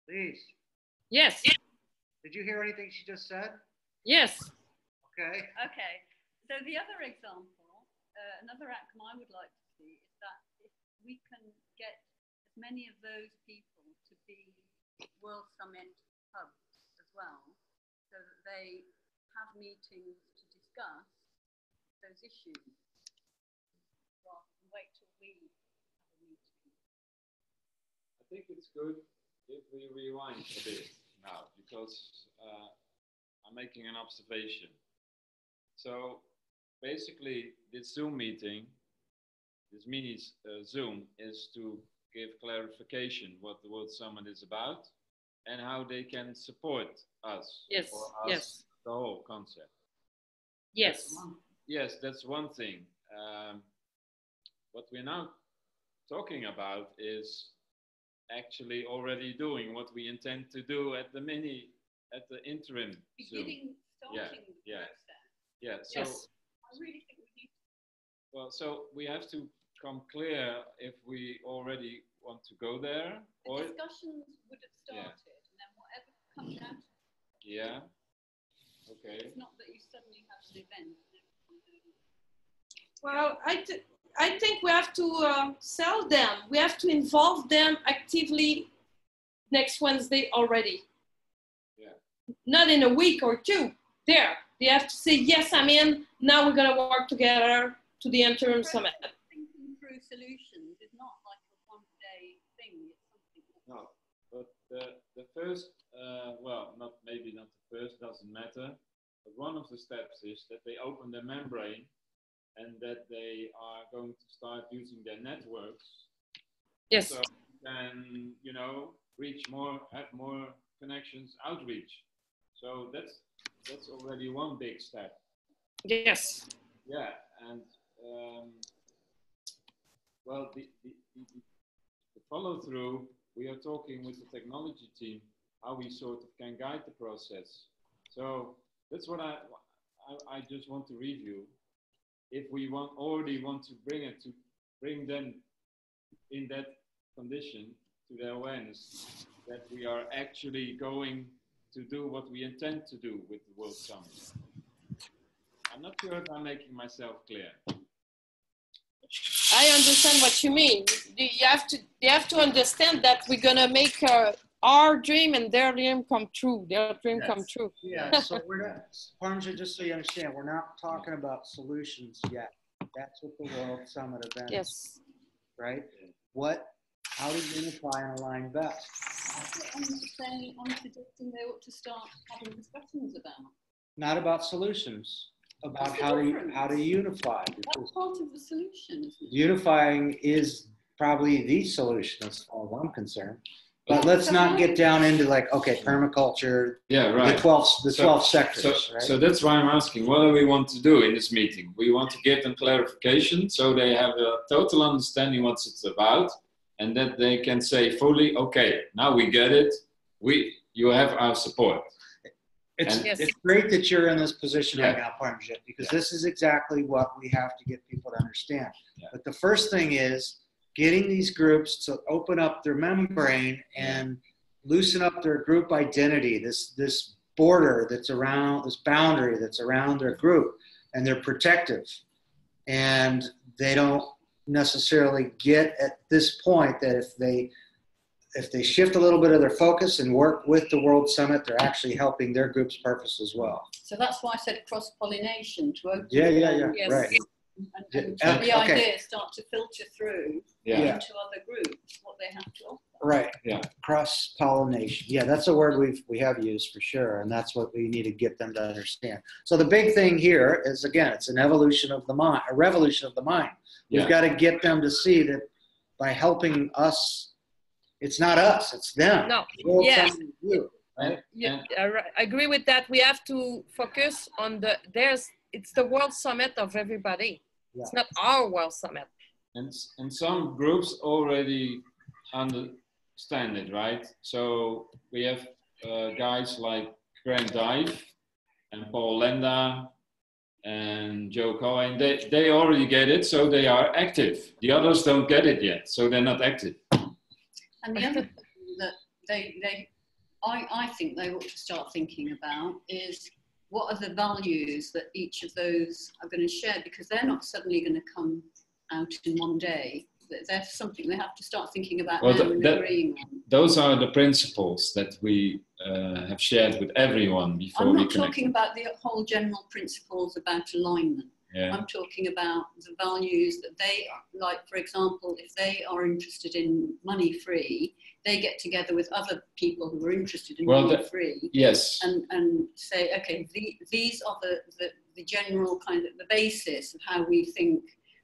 Please. Yes. Did you hear anything she just said? Yes. Okay. Okay. So the other example, another outcome I would like to see is that if we can get as many of those people to be World Summit hubs as well, so that they have meetings to discuss those issues, rather than wait till we have a meeting. I think it's good if we rewind a bit now, because I'm making an observation. So basically, this Zoom meeting, this mini Zoom, is to give clarification what the World Summit is about and how they can support us. Yes. Or us, Yes. the whole concept. Yes. Yes, that's one thing. What we're now talking about is actually already doing what we intend to do at the interim Beginning, Zoom. starting the process. Yeah. So Yes. I really think we need to. well, so we have to come clear if we already want to go there, The or discussions would have started, and then whatever comes out of it, yeah. Okay. it's not that you suddenly have an event. Well, I think we have to sell them. We have to involve them actively next Wednesday already. Yeah. Not in a week or two. There. They have to say, yes, I'm in. Now we're going to work together to the interim summit. Thinking through solutions is not like a one-day thing. It's something that... No, but the first, well, maybe not the first, doesn't matter. But one of the steps is that they open their membrane and that they are going to start using their networks. Yes. So you can, reach more, have more connections, outreach. So that's already one big step. Yes. Yeah, and well, the follow through, we are talking with the technology team how we sort of can guide the process. So that's what I just want to review. If we already want to bring them in that condition to their awareness that we are actually going to do what we intend to do with the World Summit. I'm not sure if I'm making myself clear. I understand what you mean. You have to understand that we're gonna make our dream and their dream come true. Their dream come true. Yeah, so we're not, Parmja, just so you understand, we're not talking about solutions yet. That's what the World Summit event is, Yes. right? How to unify and align best. I'm suggesting they ought to start having discussions about. Not about solutions, about how to unify. That's part of the solution, isn't it? Unifying is probably the solution as far as I'm concerned. But let's not get down into permaculture. Yeah, right. The 12 sectors, right? So that's why I'm asking, what do we want to do in this meeting? We want to give them clarification so they have a total understanding what it's about, and that they can say fully, okay, now we get it. You have our support. It's great that you're in this position right now, Parmja, because this is exactly what we have to get people to understand. Yeah. But the first thing is getting these groups to open up their membrane and loosen up their group identity, this border that's around, this boundary that's around their group, and they're protective. And they don't necessarily get at this point that if they shift a little bit of their focus and work with the World Summit, they're actually helping their group's purpose as well. So that's why I said cross-pollination to open yes. Right. And the ideas start to filter through into other groups, what they have to offer. Right. Yeah. Cross-pollination. Yeah, that's a word we have used for sure, and that's what we need to get them to understand. So the big thing here is, again, it's an evolution of the mind, a revolution of the mind. We've got to get them to see that by helping us, it's not us, it's them. No. Yes. You, right? Yeah, I agree with that. We have to focus on it's the World Summit of everybody. Yeah. It's not our World Summit. And some groups already understand it, right? So we have guys like Grant Dive and Paul Lenda and Joe Cohen. They already get it, so they are active. The others don't get it yet, so they're not active. And the other thing that they I think they ought to start thinking about is what are the values that each of those are going to share, because they're not suddenly going to come out in one day. There's something they have to start thinking about now and agreeing on. Those are the principles that we have shared with everyone before we connected. I'm not talking about the whole general principles about alignment. Yeah. I'm talking about the values that they, like, for example, if they are interested in money free, they get together with other people who are interested in money free. Yes. And say, okay, these are the general kind of the basis of how we think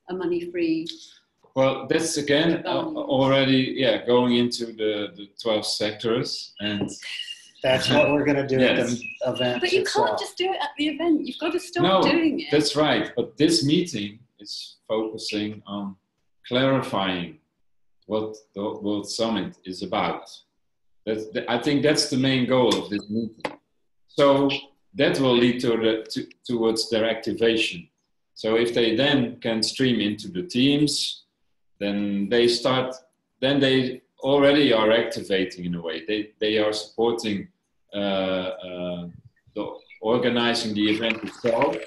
a money free. Well, that's again already going into the 12 sectors, and that's what we're going to do at the event. But you can't just do it at the event. You've got to start doing it. That's right. But this meeting is focusing on clarifying what the World Summit is about. I think that's the main goal of this meeting. So that will lead towards their activation. So if they then can stream into the teams, then they already are activating in a way. They are supporting organizing the event itself,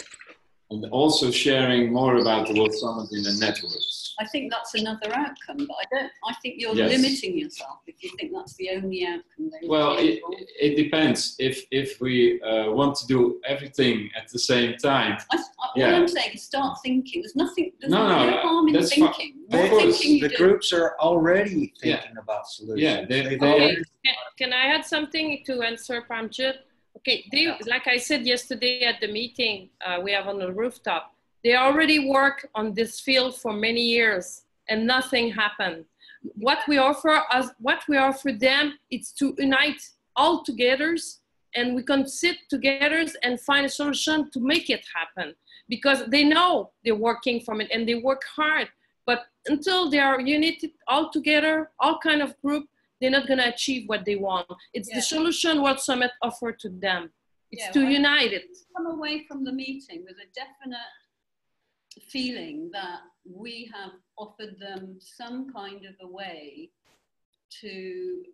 and also sharing more about the World Summit in the networks. I think that's another outcome, but I think you're limiting yourself if you think that's the only outcome. Well, it depends. If we want to do everything at the same time. What I'm saying is start thinking. There's no harm in thinking. The groups are already thinking about solutions. Yeah, can I add something to answer Pramjit? Okay, like I said yesterday at the meeting we have on the rooftop, they already work on this field for many years and nothing happened. What we offer them is to unite all together, and we can sit together and find a solution to make it happen, because they know they're working from it and they work hard. But until they are united all together, all kind of group, they're not going to achieve what they want. It's the solution World Summit offered to them. It's to unite it. Come away from the meeting with a definite feeling that we have offered them some kind of a way to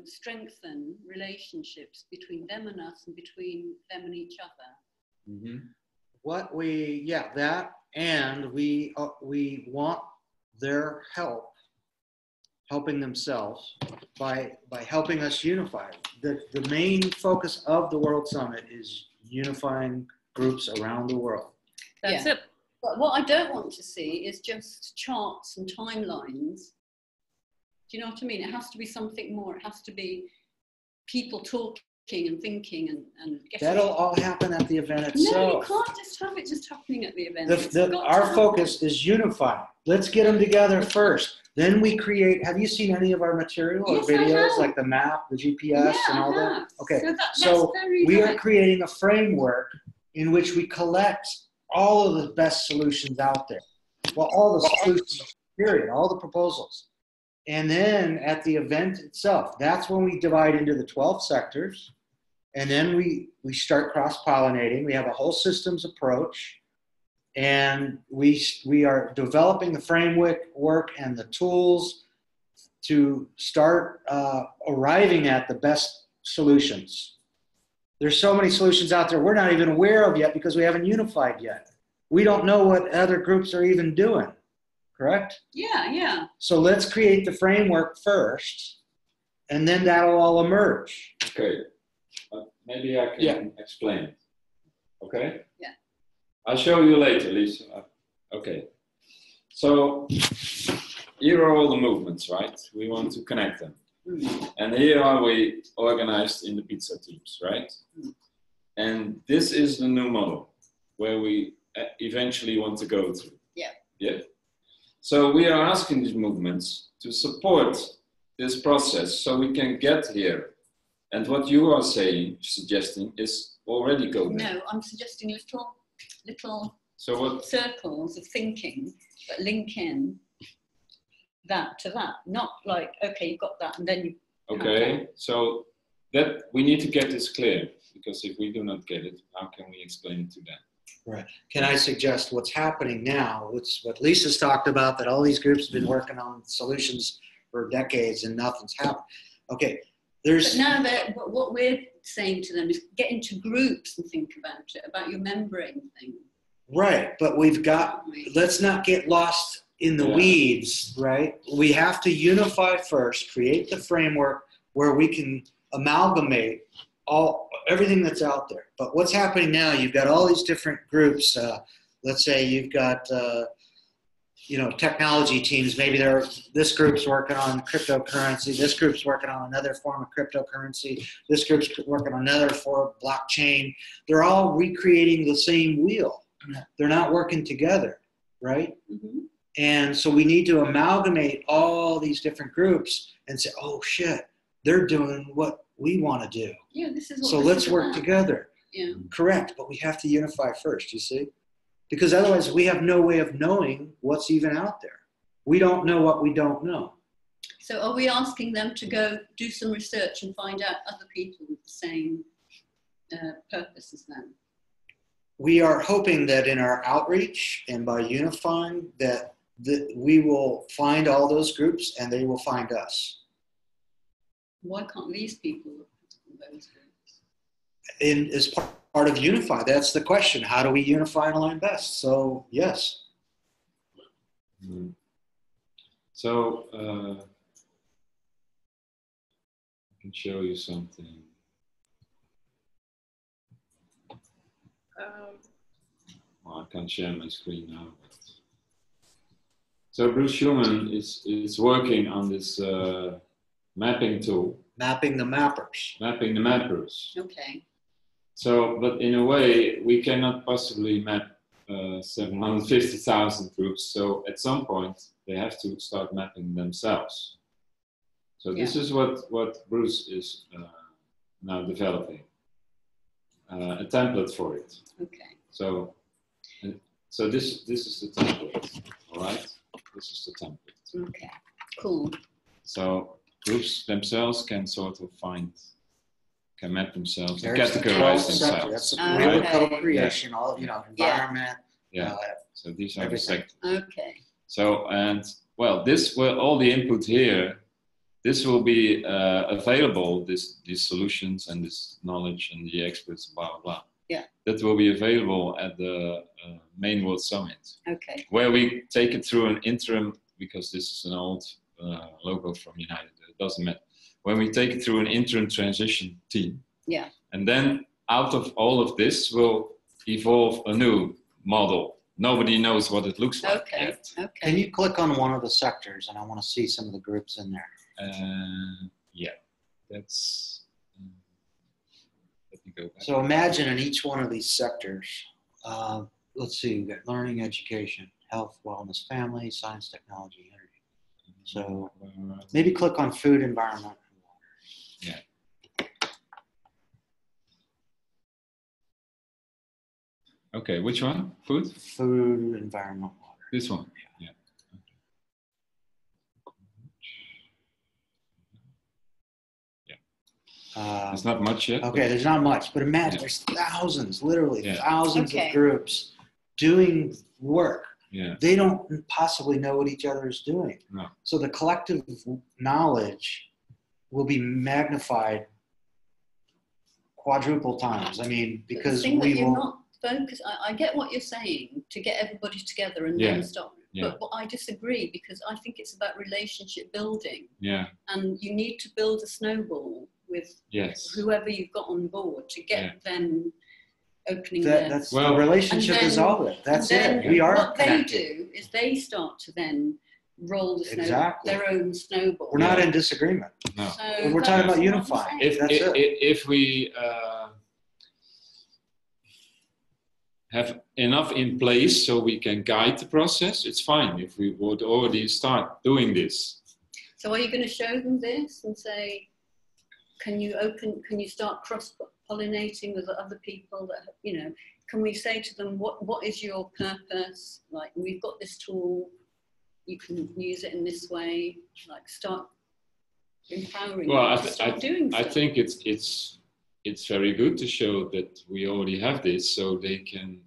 strengthen relationships between them and us, and between them and each other. Mm-hmm. And we want their helping themselves by helping us unify. The main focus of the World Summit is unifying groups around the world. That's it. But what I don't want to see is just charts and timelines. Do you know what I mean? It has to be something more. It has to be people talking and thinking and getting. That'll all happen at the event itself. No, you can't just have it just happening at the event. Our focus is unifying. Let's get them together first. Then we create. Have you seen any of our material or videos, like the map, the GPS, and all that? Okay, so we are creating a framework in which we collect all of the best solutions out there. Well, all the solutions, period, all the proposals. And then at the event itself, that's when we divide into the 12 sectors. And then we start cross-pollinating. We have a whole systems approach. And we are developing the framework and the tools to start arriving at the best solutions. There's so many solutions out there we're not even aware of yet because we haven't unified yet. We don't know what other groups are even doing, correct? Yeah. So let's create the framework first, and then that'll all emerge. Okay. Maybe I can explain it. Okay? Yeah. I'll show you later, Lisa. Okay. So here are all the movements, right? We want to connect them. And here are we organized in the pizza teams, right? And this is the new model where we eventually want to go to. Yeah. So we are asking these movements to support this process so we can get here. And what you are suggesting is already going. No, I'm suggesting little circles of thinking that link in that to that, not like, okay, you've got that and then you. Okay, so that we need to get this clear, because if we do not get it, how can we explain it to them? Right. Can I suggest what's happening now? It's what Lisa's talked about, that all these groups have been working on solutions for decades and nothing's happened. Okay, There's, but now that what we're saying to them is get into groups and think about it, about your membrane thing. right, but let's not get lost in the weeds, right? We have to unify first, create the framework where we can amalgamate everything that's out there. But what's happening now, you've got all these different groups. Let's say you've got, technology teams. Maybe this group's working on cryptocurrency. This group's working on another form of cryptocurrency. This group's working on another form of blockchain. They're all recreating the same wheel. They're not working together, right? Mm-hmm. And so we need to amalgamate all these different groups and say, oh shit, they're doing what we want to do. Yeah, this is what so let's work together. Yeah. Correct, but we have to unify first, you see? Because otherwise we have no way of knowing what's even out there. We don't know what we don't know. So are we asking them to go do some research and find out other people with the same purpose as them? We are hoping that in our outreach and by unifying that we will find all those groups and they will find us. Why can't these people look at those groups? As part of unify, that's the question. How do we unify and align best? So, yes. Mm-hmm. So, I can show you something. Well, I can't share my screen now. So Bruce Schumann is working on this mapping tool. Mapping the mappers. Mapping the mappers. Okay. So, but in a way, we cannot possibly map 750,000 groups. So at some point, they have to start mapping themselves. So this is what Bruce is now developing. A template for it. Okay. So this is the template, all right? This is the template. Okay, cool. So groups themselves can sort of can map themselves and There's categorize themselves. That's the real co-creation, all environment. Yeah. So these are the sectors. Okay. So this will all the input here. This will be available. These solutions and this knowledge and the experts, blah blah blah. Yeah. That will be available at the main World Summit. Okay. Where we take it through an interim, because this is an old logo from United. It doesn't matter. When we take it through an interim transition team. Yeah. And then out of all of this will evolve a new model. Nobody knows what it looks like yet. Okay. Can you click on one of the sectors and I want to see some of the groups in there? Yeah, that's. Let me go back. So imagine in each one of these sectors, let's see, we've got learning, education, health, wellness, family, science, technology, energy. So maybe click on food, environment, and water. Yeah. Okay, which one? Food? Food, environment, water. This one? Yeah. There's not much yet. Okay, there's not much, but imagine there's thousands, literally thousands of groups doing work. Yeah. They don't possibly know what each other is doing. No. So the collective knowledge will be magnified quadruple times. I mean, because we will not focus. I get what you're saying, to get everybody together and then stop. Yeah. But I disagree, because I think it's about relationship building. Yeah. And you need to build a snowball with whoever you've got on board to get them opening that's the relationship is all it. That's it. We are what connected. they do is they start to then roll the their own snowball. We're not in disagreement. No. So we're talking about unifying. If we have enough in place so we can guide the process, it's fine. If we would already start doing this. So are you going to show them this and say, can you start cross-pollinating with other people that, can we say to them, what is your purpose? Like, we've got this tool, you can use it in this way, like start empowering them to start doing stuff. I think it's very good to show that we already have this, so they can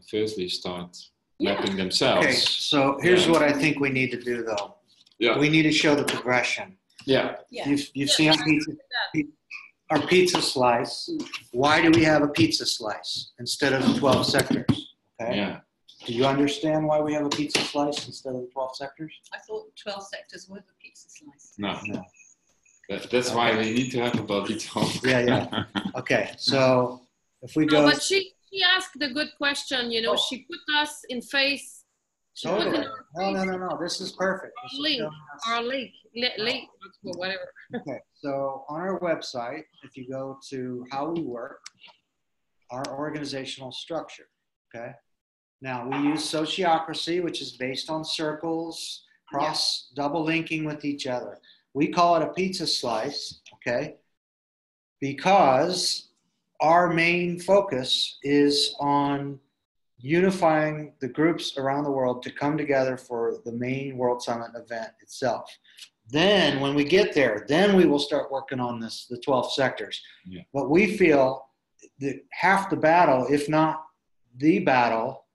firstly start mapping themselves. Okay, so here's what I think we need to do, though. Yeah. We need to show the progression. Yeah. You've seen our pizza slice. Why do we have a pizza slice instead of the 12 sectors? Okay. Yeah. Do you understand why we have a pizza slice instead of the 12 sectors? I thought 12 sectors were the pizza slice. No. No. That's why we need to have a body talk. Yeah. Okay. So if we No, go. but she asked a good question. You know, she put us in face. She put Totally. in our face No. This is perfect. This is link, showing us- our link, whatever. Okay, so on our website, if you go to how we work, our organizational structure, okay? Now, we use sociocracy, which is based on circles, double linking with each other. We call it a pizza slice, okay? Because our main focus is on unifying the groups around the world to come together for the main World Summit event itself. Then when we get there, then we will start working on the 12 sectors. Yeah. But we feel that half the battle, if not the battle,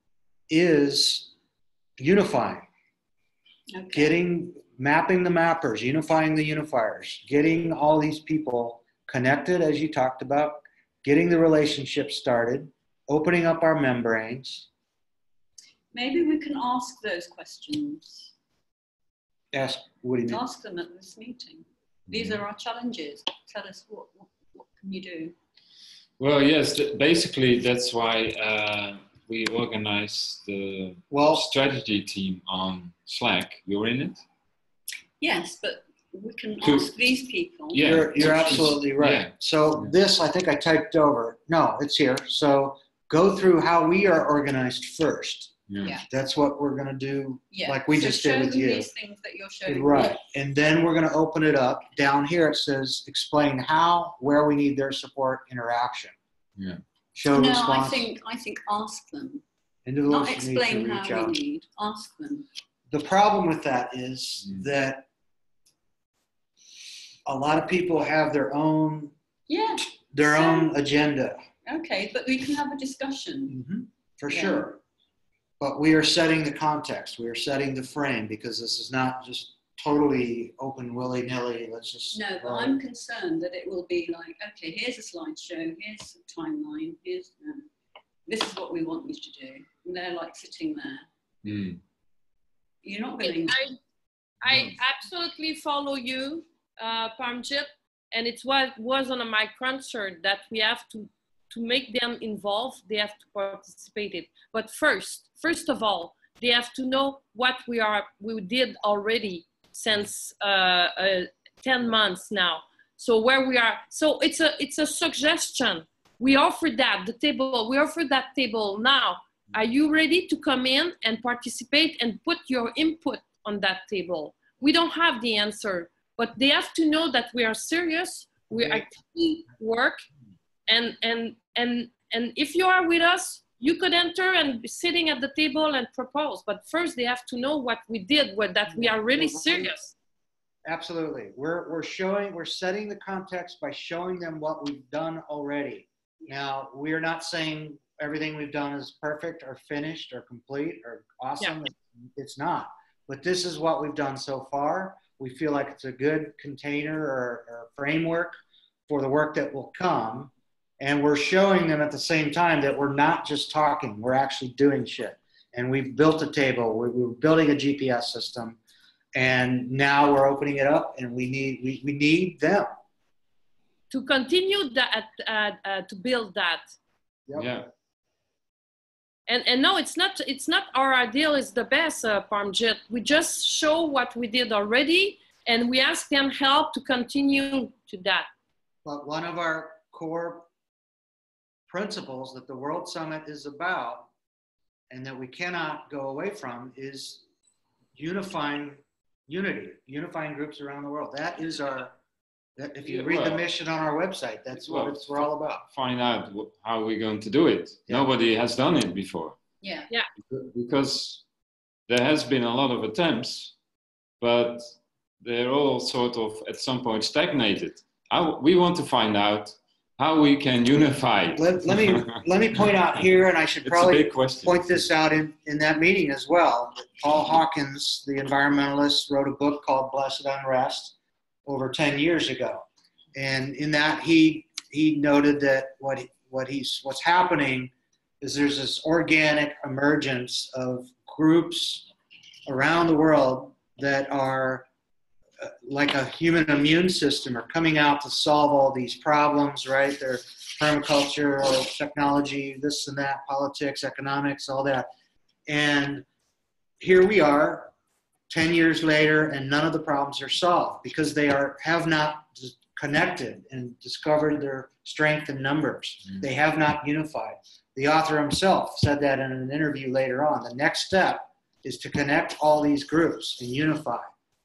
is unifying. Okay. Mapping the mappers, unifying the unifiers, getting all these people connected, as you talked about, getting the relationship started, opening up our membranes. Maybe we can ask those questions. What do you mean? Ask them at this meeting. These are our challenges. Tell us what can you do? Well, yes, basically that's why we organized the strategy team on Slack. You're in it? Yes, but we can ask these people. Yeah, you're absolutely right. Yeah. So this, I think I typed over. No, it's here. So go through how we are organized first. Yeah. That's what we're going to do, like we just did with you. These things that you're showing right. Me. And then we're going to open it up. Down here it says explain how, where we need their support, interaction. Yeah. Show response. I think ask them. Individuals Not explain need to how we need. Ask them. The problem with that is that a lot of people have their own own agenda. Okay, but we can have a discussion. For sure. But we are setting the context. We are setting the frame because this is not just totally open willy-nilly. Let's just. No, but I'm concerned that it will be like, okay, here's a slideshow, here's a timeline, here's this is what we want you to do. And they're like sitting there. You're not going to. I absolutely follow you, Parmjit, and it was on my concern that we have to make them involved. They have to participate in. But first of all, they have to know what we did already since 10 months now. So where we are. So it's a suggestion. We offer that table now. Are you ready to come in and participate and put your input on that table? We don't have the answer, but they have to know that we are serious. We actually work, and if you are with us, you could enter and be sitting at the table and propose. But first, they have to know what we did, that we are really serious. Absolutely, we're setting the context by showing them what we've done already. Now, we are not saying everything we've done is perfect or finished or complete or awesome. Yeah. It's not. But this is what we've done so far. We feel like it's a good container or framework for the work that will come. And we're showing them at the same time that we're not just talking. We're actually doing shit. And we've built a table. We're building a GPS system. And now we're opening it up, and we need them. To continue that, to build that. Yep. Yeah. And no, it's not our ideal is the best, Parmjit. We just show what we did already, and we ask them help to continue to that. But one of our core principles that the World Summit is about, and that we cannot go away from, is unifying groups around the world. That is if you read the mission on our website, that's what we're all about. Find out how we're going to do it. Yeah. Nobody has done it before. Yeah. Because there has been a lot of attempts, but they're all sort of at some point stagnated. We want to find out how we can unify. Let me point out here, and I should probably point this out in that meeting as well. Paul Hawkins, the environmentalist, wrote a book called Blessed Unrest over 10 years ago. And in that, he noted that what's happening is there's this organic emergence of groups around the world that are like a human immune system, are coming out to solve all these problems, right? They're permaculture, technology, this and that, politics, economics, all that. And here we are 10 years later, and none of the problems are solved because they have not connected and discovered their strength in numbers. They have not unified. The author himself said that in an interview later on. The next step is to connect all these groups and unify.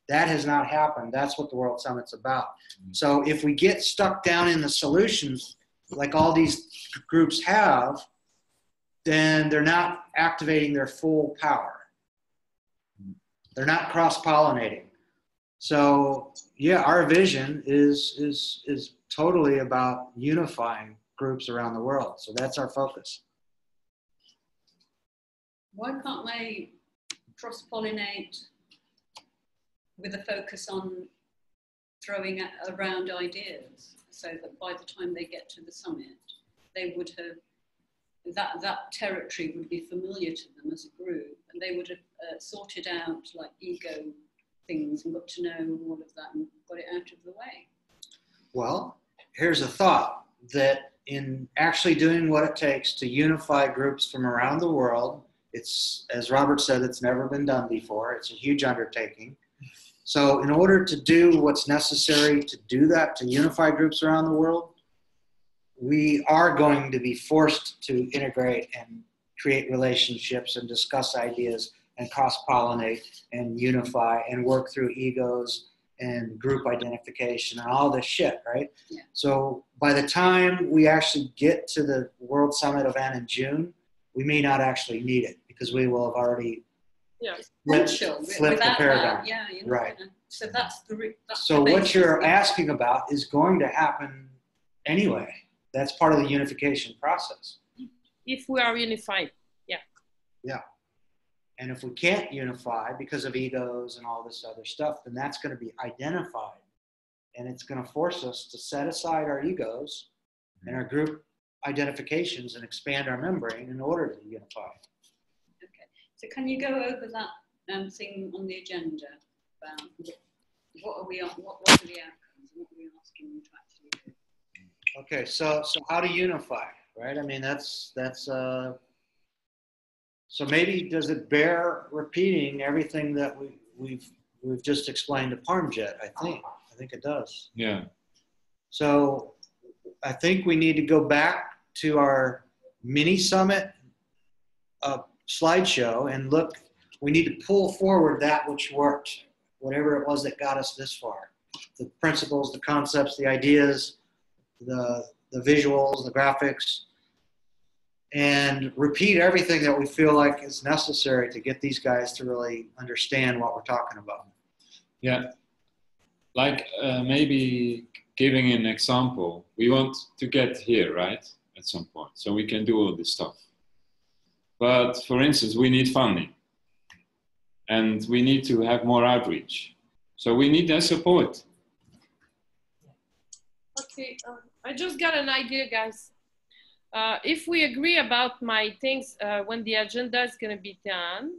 That has not happened. That's what the World Summit's about. So if we get stuck down in the solutions, like all these groups have, then they're not activating their full power. They're not cross-pollinating. So yeah, our vision is totally about unifying groups around the world. So that's our focus. Why can't they cross-pollinate with a focus on throwing around ideas, so that by the time they get to the summit, they would have, that territory would be familiar to them as a group, and they would have sorted out like ego things and got to know all of that and got it out of the way? Well, here's a thought, that in actually doing what it takes to unify groups from around the world, it's, as Robert said, it's never been done before. It's a huge undertaking. So in order to do what's necessary to do that, to unify groups around the world, we are going to be forced to integrate and create relationships and discuss ideas and cross-pollinate and unify and work through egos and group identification and all this shit, right? Yeah. So by the time we actually get to the World Summit event in June, we may not actually need it because we will have already flipped the paradigm. That, yeah, right. So that's so what you're asking about is going to happen anyway. That's part of the unification process. If we are unified, yeah. Yeah. And if we can't unify because of egos and all this other stuff, then that's going to be identified. And it's going to force us to set aside our egos and our group identifications and expand our membrane in order to unify. Okay. So can you go over that thing on the agenda about what are we on, what are the outcomes, and what are we asking you to actually do? Okay, so how to unify, right? I mean, so maybe does it bear repeating everything that we've just explained to Parmjit? I think it does. Yeah. So I think we need to go back to our mini summit slideshow and look. We need to pull forward that which worked, whatever it was that got us this far. The principles, the concepts, the ideas, the visuals, the graphics, and repeat everything that we feel like is necessary to get these guys to really understand what we're talking about. Yeah, like maybe giving an example. We want to get here, right, at some point, so we can do all this stuff. But for instance, we need funding, and we need to have more outreach. So we need their support. Okay, I just got an idea, guys. If we agree about my things, when the agenda is going to be done,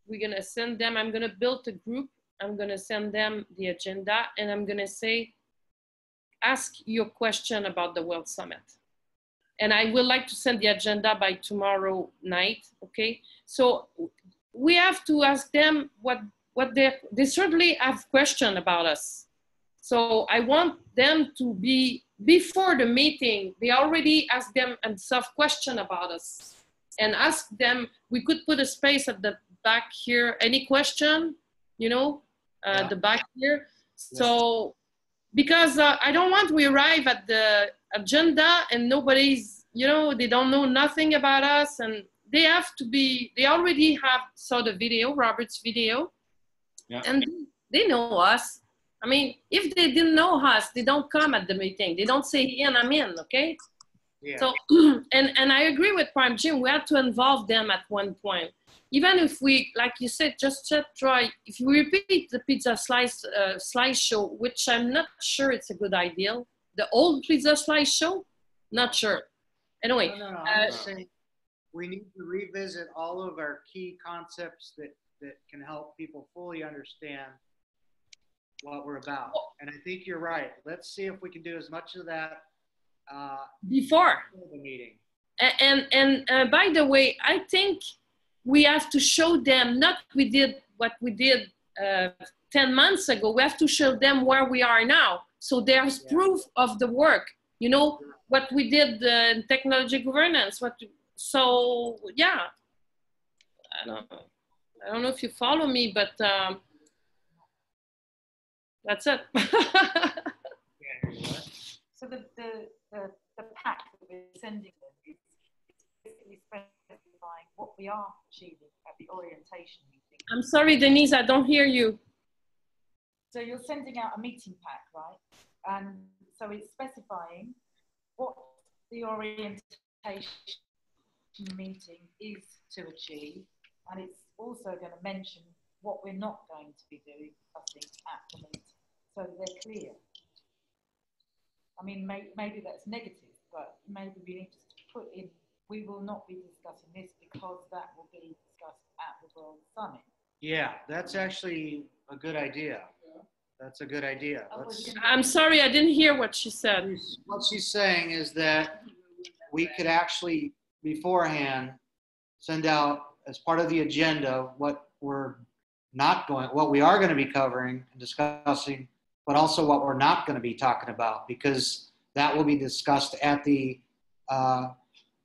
we're going to send them, I'm going to build a group, I'm going to send them the agenda, and I'm going to say, ask your question about the World Summit. And I would like to send the agenda by tomorrow night, okay? So we have to ask them what they certainly have questions about us. So I want them to be, before the meeting, they already ask them a soft question about us and ask them, we could put a space at the back here, any question, you know, the back here. So, because I don't want we arrive at the agenda and nobody's, you know, they don't know nothing about us, and they have to be, they already saw the video, Robert's video, and they know us. I mean, if they didn't know us, they don't come at the meeting. They don't say, Ian, I'm in, okay? Yeah. So, and I agree with Prime Jim, we have to involve them at one point. Even if we, like you said, just try, if we repeat the pizza slideshow, which I'm not sure it's a good idea, The old Pizza slideshow? Not sure. Anyway. No. I'm just saying we need to revisit all of our key concepts that can help people fully understand what we're about. And I think you're right. Let's see if we can do as much of that before the meeting. And by the way, I think we have to show them not what we did 10 months ago. We have to show them where we are now. So there's proof of the work. You know, what we did in technology governance. So yeah, I don't know if you follow me, but that's it. So the pack that we're sending them is basically specifying what we are achieving at the orientation meeting. I'm sorry, Denise, I don't hear you. So you're sending out a meeting pack, right? And so it's specifying what the orientation meeting is to achieve, and it's also going to mention what we're not going to be doing, discussing at the meeting, so they're clear. I mean, maybe that's negative, but maybe we need to put in, we will not be discussing this because that will be discussed at the World Summit. Yeah, that's actually a good idea. That's a good idea. I'm sorry, I didn't hear what she said. What she's saying is that we could actually beforehand send out as part of the agenda what we are going to be covering and discussing, but also what we're not going to be talking about, because that will be discussed at the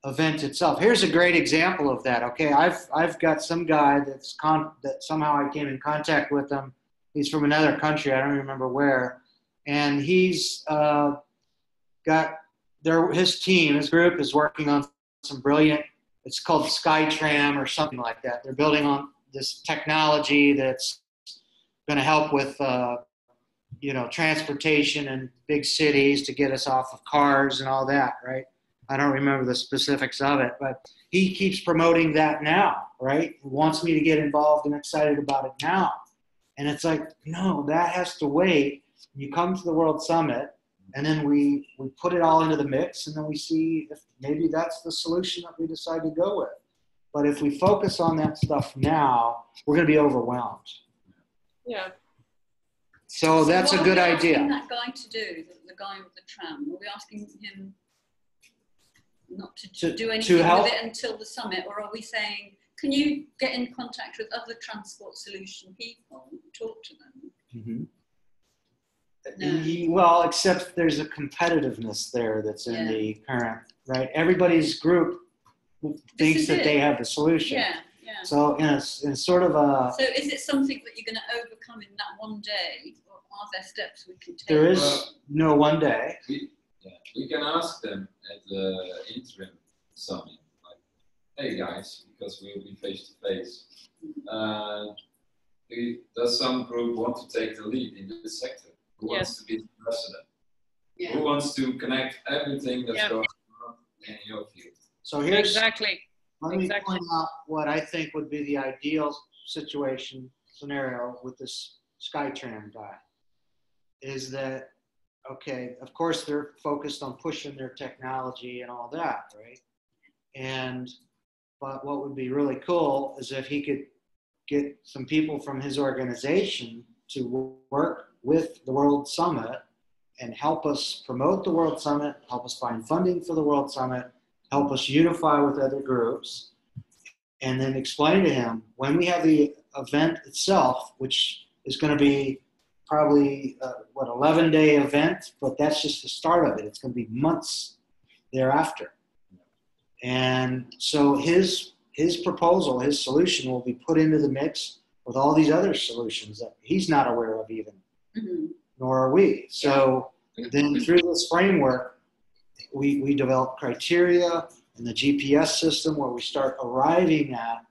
event itself. Here's a great example of that. Okay, I've got some guy that somehow I came in contact with him. He's from another country, I don't remember where, and he's his group is working on some brilliant, it's called SkyTram or something like that. They're building on this technology that's going to help with transportation in big cities to get us off of cars and all that, right? I don't remember the specifics of it, but he keeps promoting that now, right? He wants me to get involved and excited about it now. And it's like, no, that has to wait. You come to the World Summit, and then we put it all into the mix, and then we see if maybe that's the solution that we decide to go with. But if we focus on that stuff now, we're going to be overwhelmed. Yeah. So that's a good idea. What are we asking that guy to do, the guy with the tram? Are we asking him not to do anything with it until the summit, or are we saying, can you get in contact with other transport solution people and talk to them? Mm-hmm. No. Well, except there's a competitiveness there that's in the current, right? Everybody's group thinks that they have the solution. Yeah. So in sort of a... So is it something that you're going to overcome in that one day, or are there steps we can take? There is no one day. We can ask them at the Interim Summit, like, hey guys, because we will be face to face. Does some group want to take the lead in this sector? Who wants to be the president? Yeah. Who wants to connect everything that's going on in your field? So here's exactly. Let me point out what I think would be the ideal scenario with this SkyTram guy. Is that, okay, of course they're focused on pushing their technology and all that, right? But what would be really cool is if he could get some people from his organization to work with the World Summit and help us promote the World Summit, help us find funding for the World Summit, help us unify with other groups, and then explain to him when we have the event itself, which is going to be probably 11-day event, but that's just the start of it. It's going to be months thereafter. And so his proposal, his solution will be put into the mix with all these other solutions that he's not aware of even, nor are we. So then through this framework, we develop criteria in the GPS system where we start arriving at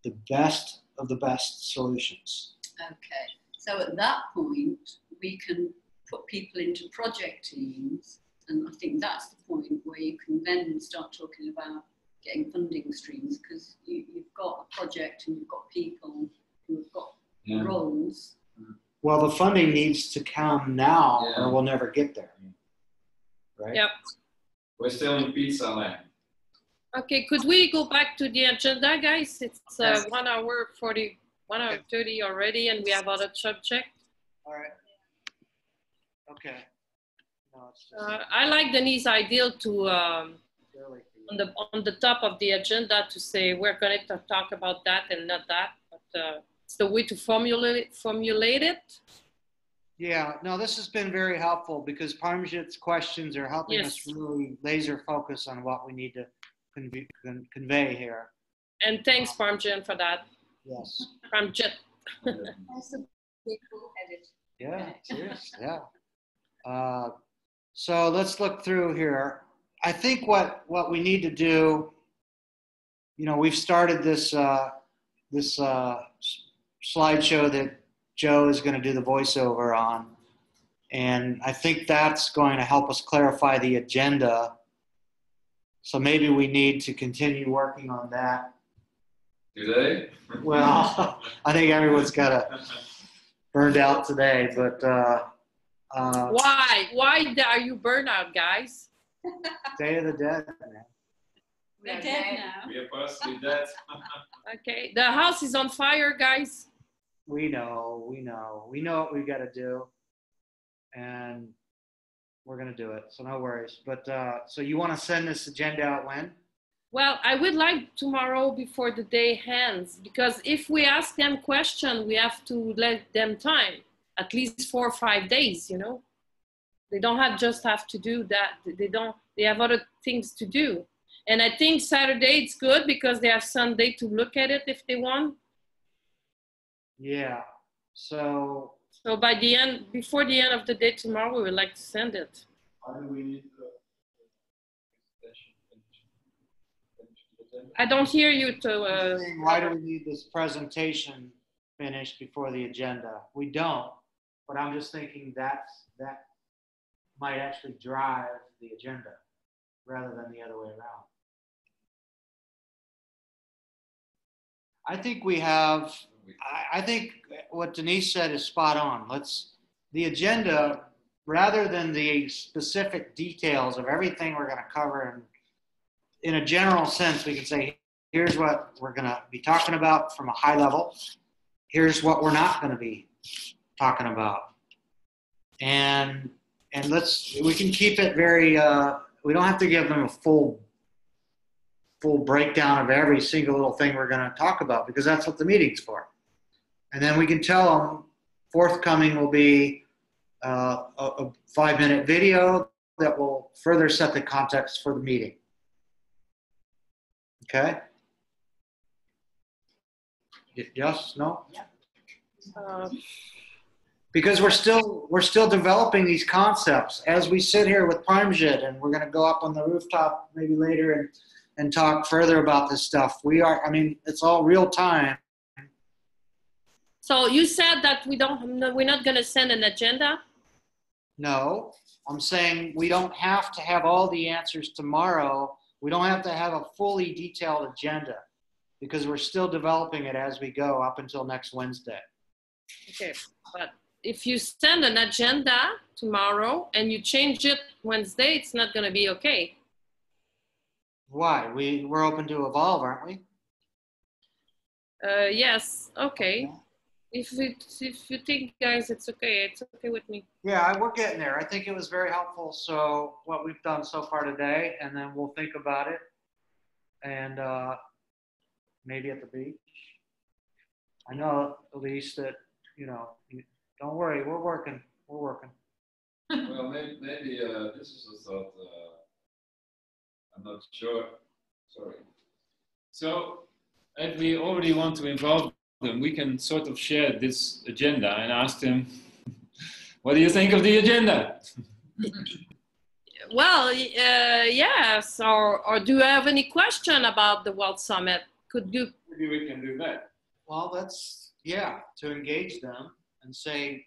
the best of the best solutions. Okay, so at that point, we can put people into project teams, and I think that's the point where you can then start talking about getting funding streams, because you've got a project and you've got people who have got roles. Well, the funding needs to come now or we'll never get there. right? Yep. We're still in pizza land. Okay, could we go back to the agenda, guys? It's 1 hour 40, 1 hour 30 already, and we have other subject. All right. Okay. No, it's just I like Denise's ideal to really on the top of the agenda to say we're going to talk about that and not that, but it's the way to formulate it. Yeah, no, this has been very helpful because Parmjit's questions are helping Yes. us really laser focus on what we need to convey here. And thanks, Parmjit, for that. Yes. Parmjit. Yeah, serious. Yeah. So let's look through here. I think what we need to do, you know, we've started this slideshow that Joe is going to do the voiceover on, and I think that's going to help us clarify the agenda. So maybe we need to continue working on that. Do they? Well, I think everyone's got a burned out today, but Why are you burnt out, guys? Day of the Dead, man. We're dead now. We are possibly dead. Okay, the house is on fire, guys. We know what we got to do, and we're gonna do it. So no worries. But so you want to send this agenda out when? Well, I would like tomorrow before the day ends, because if we ask them question, we have to let them time, at least 4 or 5 days, you know. They don't just have to do that. They have other things to do. And I think Saturday it's good because they have Sunday to look at it if they want. Yeah. So by the end, before the end of the day tomorrow, we would like to send it. Why do we need I don't hear you why do we need this presentation finished before the agenda? We don't, but I'm just thinking that might actually drive the agenda rather than the other way around. I think we have, I think what Denise said is spot on. The agenda, rather than the specific details of everything we're going to cover, in a general sense, we can say, here's what we're going to be talking about from a high level. Here's what we're not going to be talking about. And we can keep it very, we don't have to give them a full breakdown of every single little thing we're going to talk about, because that's what the meeting's for. And then we can tell them forthcoming will be a 5-minute video that will further set the context for the meeting. Okay? Yes? No? Because we're still developing these concepts as we sit here with Parmjit, and we're going to go up on the rooftop maybe later and talk further about this stuff. It's all real time. So you said that we're not going to send an agenda? No, I'm saying we don't have to have all the answers tomorrow. We don't have to have a fully detailed agenda because we're still developing it as we go up until next Wednesday. Okay, but if you send an agenda tomorrow and you change it Wednesday, it's not going to be okay. Why? We're open to evolve, aren't we? Yes, okay. If you think, guys, it's okay with me. Yeah, we're getting there. I think it was very helpful. So what we've done so far today, and then we'll think about it, and maybe at the beach. I know, Elise, that don't worry, we're working. Well, maybe this is a thought. I'm not sure. Sorry. So, if we already want to involve them, we can sort of share this agenda and ask them, what do you think of the agenda? Well, yes. Or do you have any question about the World Summit? Maybe we can do that. Well, to engage them and say,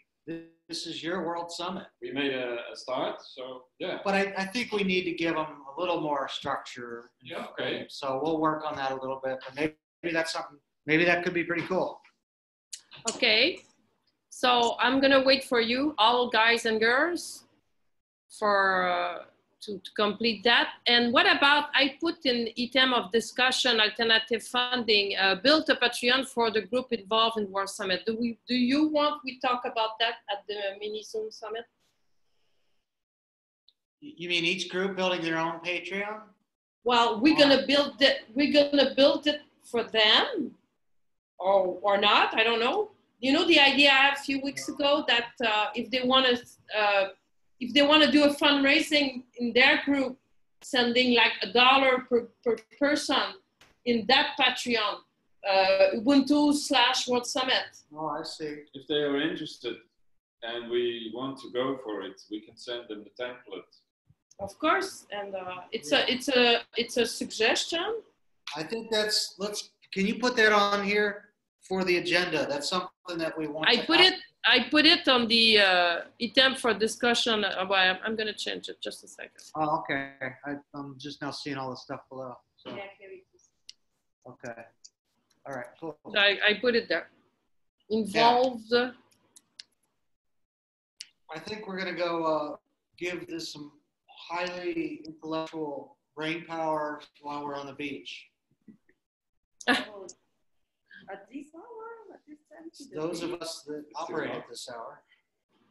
this is your World Summit. We made a start, so yeah. But I think we need to give them a little more structure. Yeah, okay. So we'll work on that a little bit, but maybe that's something, maybe that could be pretty cool. Okay. So I'm going to wait for you, all guys and girls, for complete that. And what about, I put in item of discussion, alternative funding, build a Patreon for the group involved in World Summit. Do you want we talk about that at the mini Zoom summit? You mean each group building their own Patreon? Well, we're gonna build it. We're gonna build it for them, or not. I don't know. You know the idea I had a few weeks ago that if they want to do a fundraising in their group, sending like $1 per person in that Patreon, Ubuntu/World Summit. Oh, I see. If they are interested and we want to go for it, we can send them the template. Of course, and it's a suggestion. I think can you put that on here for the agenda? That's something that we want. I put it on the item for discussion. Well, I'm gonna change it just a second. Oh, okay. I'm just now seeing all the stuff below. So. Yeah, here it is. Okay. All right. Cool. So I put it there. Involved. Yeah. I think we're gonna go give this some highly intellectual brain power while we're on the beach. Oh, at this hour? At this time? Those of us that operate at this hour.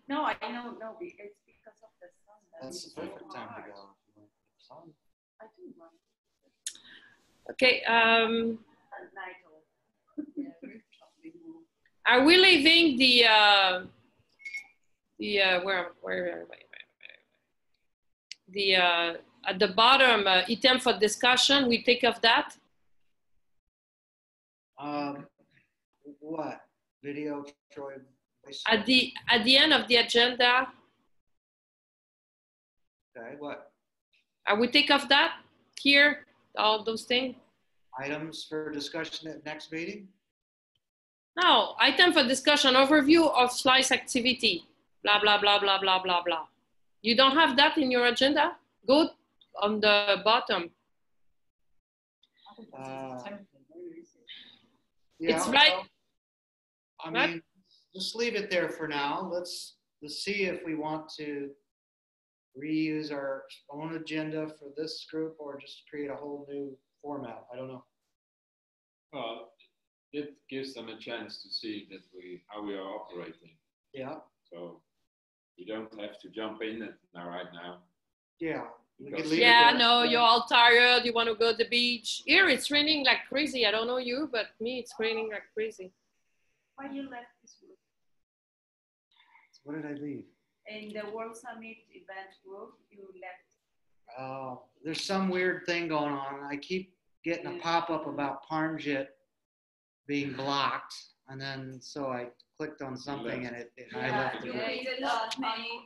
No, I know, no, it's because of the sun. That's the perfect time to go. I do want Okay. at night or Are we leaving the at the bottom item for discussion? We take off that. What video, Troy? At the end of the agenda, Okay. What we take off that here, all those things. items for discussion at next meeting? No, item for discussion, overview of slice activity, blah, blah, blah, blah, blah, blah, blah. You don't have that in your agenda? Go on the bottom. Yeah, It's right. well, I mean, just leave it there for now. Let's see if we want to reuse our own agenda for this group or just create a whole new format. I don't know. Well, it gives them a chance to see that how we are operating. Yeah. So we don't have to jump in it right now. Yeah. Yeah, no, you're all tired. You want to go to the beach. Here it's raining like crazy. I don't know you, but me, it's raining like crazy. Why you left this group? What did I leave? In the World Summit event group, you left. There's some weird thing going on. I keep getting a pop-up about Parmjit being blocked, and then so I clicked on something and I left the group.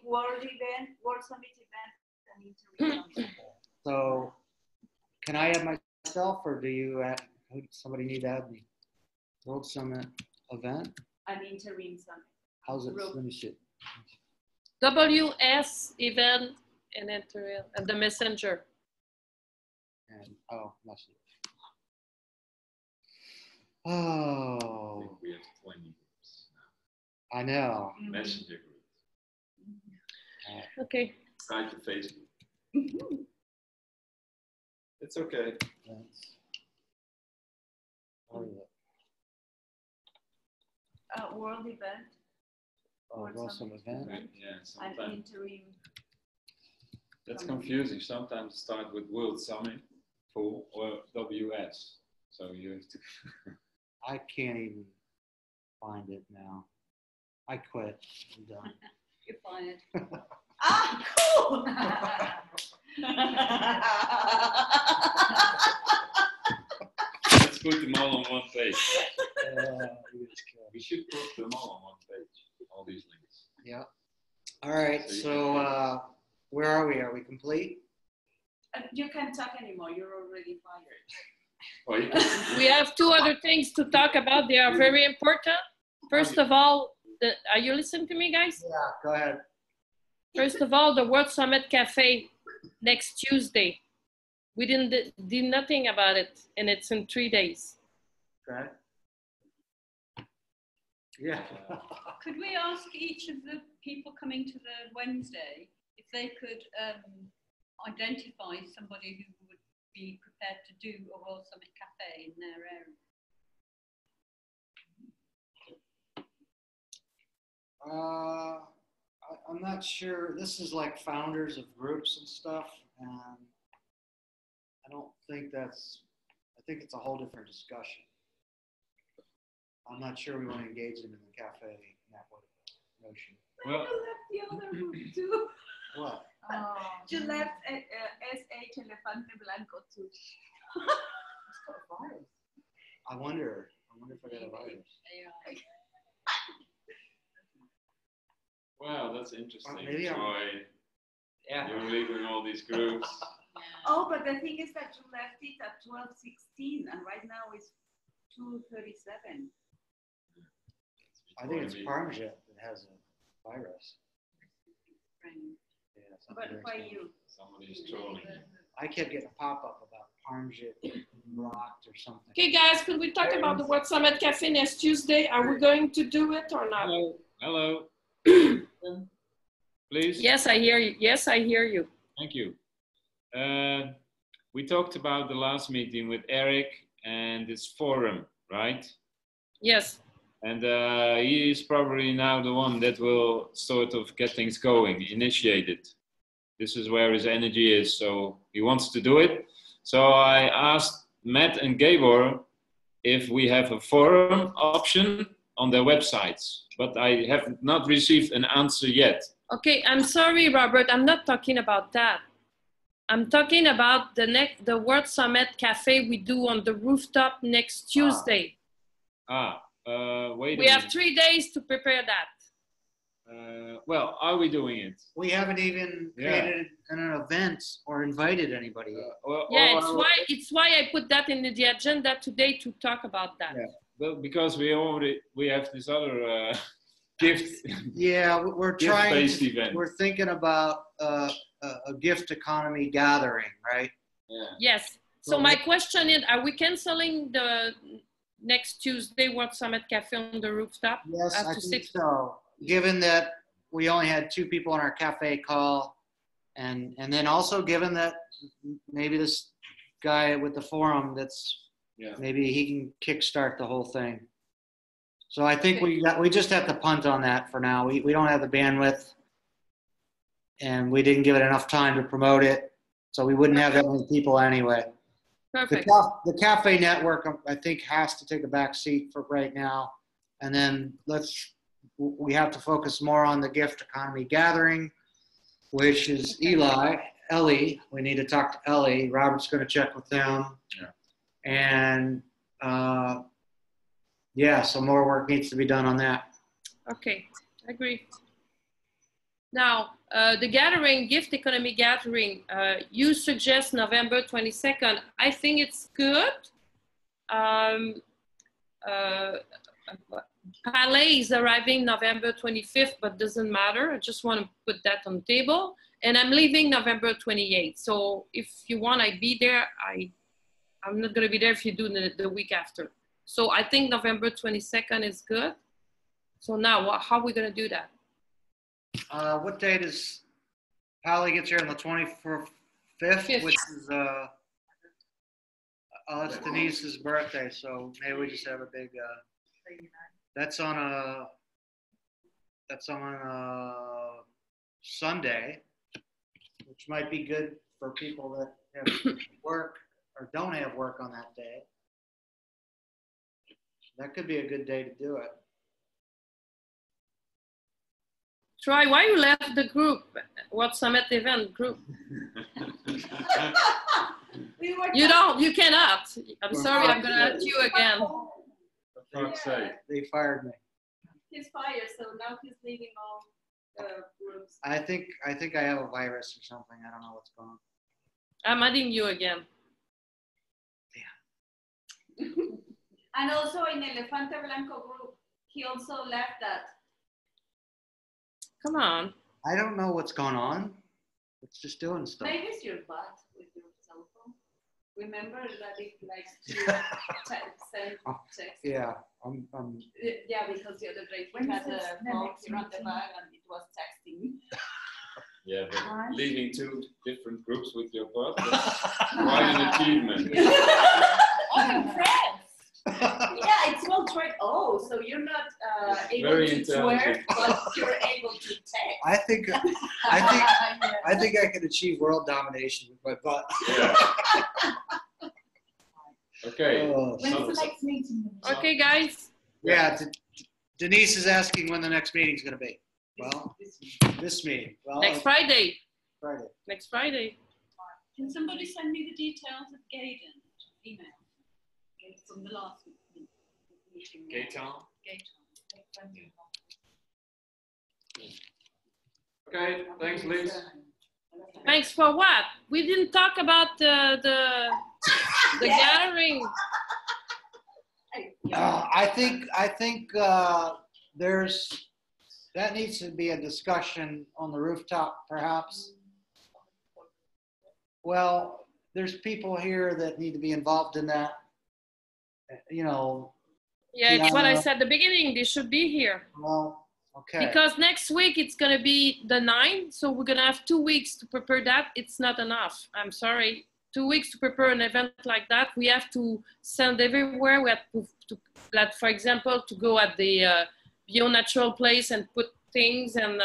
World Summit event, and Interim. So, can I add myself, or do you add? Somebody need to add me? World Summit event. An Interim Summit. How's it? Let me see. WS event and Interim and the messenger. And message. Oh. I think we have 20 groups now. I know. Messenger groups. Okay. Try to Facebook. It's okay. World event. World Summit event. Yeah, An sometimes Interim. that's confusing. Sometimes start with World Summit full or WS. So you have to. I can't even find it now. I quit. I'm done. You find it. cool. Let's put them all on one page. We should put them all on one page. All these links. Yeah. All right. So where are we? Are we complete? You can't talk anymore. You're already fired. Oh, We have two other things to talk about. They are very important. First of all, are you listening to me, guys? Yeah. Go ahead. First of all, the World Summit Cafe next Tuesday. We did nothing about it, and it's in 3 days. Okay. Yeah. Could we ask each of the people coming to the Wednesday if they could identify somebody who would be prepared to do a World Summit Cafe in their area? I'm not sure. This is like founders of groups and stuff, and I don't think that's. I think it's a whole different discussion. I'm not sure we want to engage them in the cafe network notion. Well, you left the other group too. What? You left SH Elefante Blanco too. I wonder if I got a virus. Well, that's interesting, maybe Troy. Yeah. You're leaving all these groups. Oh, but the thing is that you left it at 12:16, and right now it's 2:37. I think it's Parmesan that has a virus. Yeah, But why you? Somebody's trolling. I kept getting a pop-up about Parmesan blocked or something. Okay, guys, could we talk about the World Summit Cafe next Tuesday? Are we going to do it or not? Hello. Hello. Please. Yes, I hear you. Yes, I hear you. Thank you. We talked about the last meeting with Eric and this forum, right? Yes. And he is probably now the one that will sort of get things going, initiate it. This is where his energy is, so he wants to do it. So I asked Matt and Gabor if we have a forum option on their websites, but I have not received an answer yet. Okay, I'm sorry, Robert. I'm not talking about that. I'm talking about the World Summit Cafe we do on the rooftop next Tuesday. Wait. We have 3 days to prepare that. Well, are we doing it? We haven't even created an event or invited anybody yet. It's why I put that in the agenda today to talk about that. Yeah, well, because we have this other gift. Yeah, we're gift-based event. We're thinking about a gift economy gathering, right? Yeah. Yes. So my question is, are we canceling the next Tuesday World Summit Cafe on the rooftop? Yes, I think so. Given that we only had 2 people on our cafe call, and then also given that maybe this guy with the forum, maybe he can kickstart the whole thing. So I think we just have to punt on that for now. We don't have the bandwidth, and we didn't give it enough time to promote it, so we wouldn't have that many people anyway. Perfect. The cafe network, I think, has to take a back seat for right now, and then we have to focus more on the gift economy gathering, which is Ellie. We need to talk to Ellie. Robert's going to check with them. Yeah. And so more work needs to be done on that. Okay, I agree. Now, the gift economy gathering, you suggest November 22nd. I think it's good. Palais is arriving November 25th, but doesn't matter. I just want to put that on the table. And I'm leaving November 28th. So if you want, I'd be there. I'm not going to be there if you do the week after. So I think November 22nd is good. So now, how are we going to do that? What date is Palais gets here on the 25th, which is it's Denise's birthday. So maybe we just have a big. That's on a Sunday, which might be good for people that have work or don't have work on that day. That could be a good day to do it. Troy, why you left the group? What Summit event group? You cannot. I'm sorry, I'm gonna let you again. For fuck's sake. They fired me. He's fired, so now he's leaving all the groups. I think I have a virus or something. I don't know what's going on. I'm adding you again. Yeah. And also in Elefante Blanco group, he also left that. Come on. I don't know what's going on. It's just doing stuff. Maybe it's your butt with your cell phone. Remember that it likes to send text. Yeah, Yeah, because the other day we had a phone here on the bag and it was texting. Yeah, but leaving 2 different groups with your partners, quite an achievement. I'm impressed. Yeah, it's well tried. Oh, so you're not able to twerk, but you're able to text. I think I can achieve world domination with my butt. Yeah. Okay. Oh, When's the next meeting? Okay, guys. yeah, Denise is asking when the next meeting's going to be. Well, this meeting. Well, Next Friday. Friday. Next Friday. Can somebody send me the details of Gaydon? Email. From the last meeting. Gaetan? Gaydon. Okay, thanks, Liz. Thanks for what? We didn't talk about the gathering. I think that needs to be a discussion on the rooftop, perhaps. Well, there's people here that need to be involved in that. You know. Yeah, it's what I said at the beginning. They should be here. Well, okay. Because next week it's going to be the 9th, so we're going to have 2 weeks to prepare that. It's not enough. I'm sorry. 2 weeks to prepare an event like that. We have to send everywhere. We have to like, for example, to go at the Bio Natural place and put things and.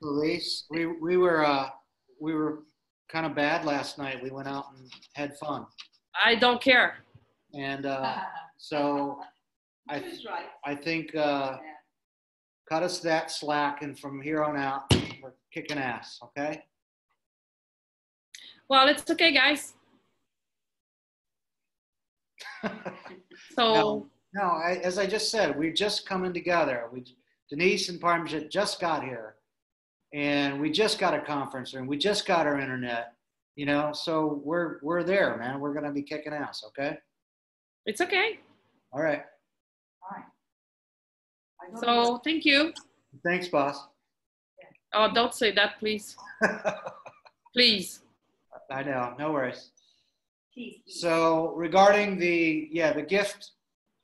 Police. We were kind of bad last night. We went out and had fun. I don't care. And so I think cut us that slack, and from here on out, we're kicking ass, okay? Well, it's okay, guys. So. No, as I just said, we're just coming together. Denise and Parmjit just got here, and we just got a conference room. We just got our internet, you know, so we're there, man. We're going to be kicking ass, okay? It's okay. All right. So thank you. Thanks, boss. Oh, don't say that, please. Please. I know, no worries. So regarding the gift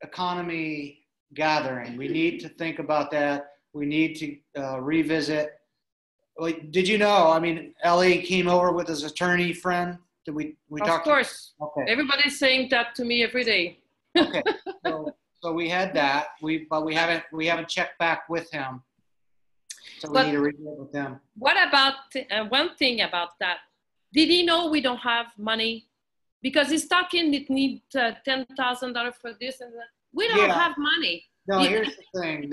economy gathering, we need to think about that. We need to revisit. Like, did you know? I mean, Ellie came over with his attorney friend. Did we talk? Of course. Okay. Everybody's saying that to me every day. Okay. So we had that. But we haven't checked back with him. So we need to revisit with them. What about one thing about that? Did he know we don't have money? Because he's talking it needs $10,000 for this and that. We don't have money. No, here's the thing.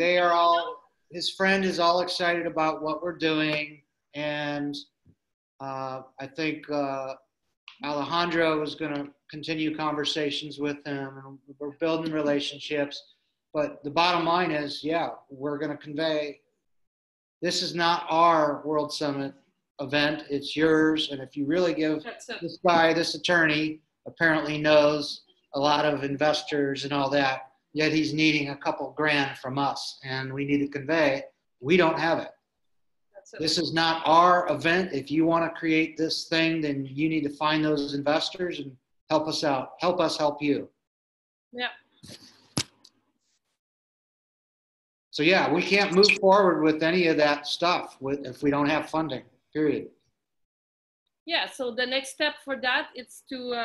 His friend is all excited about what we're doing. And I think Alejandro is going to continue conversations with him. And we're building relationships. But the bottom line is, we're going to convey, this is not our World Summit event. It's yours. And if you really give this guy, this attorney, apparently knows a lot of investors and all that, yet he's needing a couple grand from us, and we need to convey we don't have it. This is not our event. If you want to create this thing, then you need to find those investors and help us out. Help us help you. Yeah. So we can't move forward with any of that stuff if we don't have funding, period. Yeah, so the next step for that is to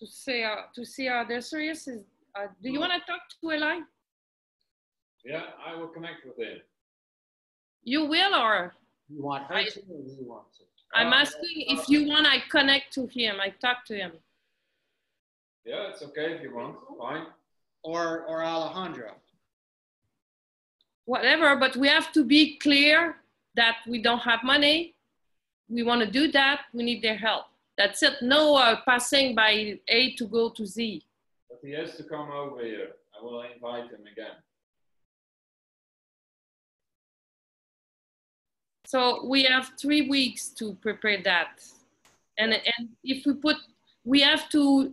see how they're serious. Do you want to talk to Eli? Yeah, I will connect with him. You will, or? You want her to, or you want to? I'm asking if you want, I connect to him. I talk to him. Yeah, it's okay if you want. Fine. Or Alejandro. Whatever, but we have to be clear that we don't have money. We want to do that. We need their help. That's it. No passing by A to go to Z. But he has to come over here. I will invite him again. So we have 3 weeks to prepare that. And if we have to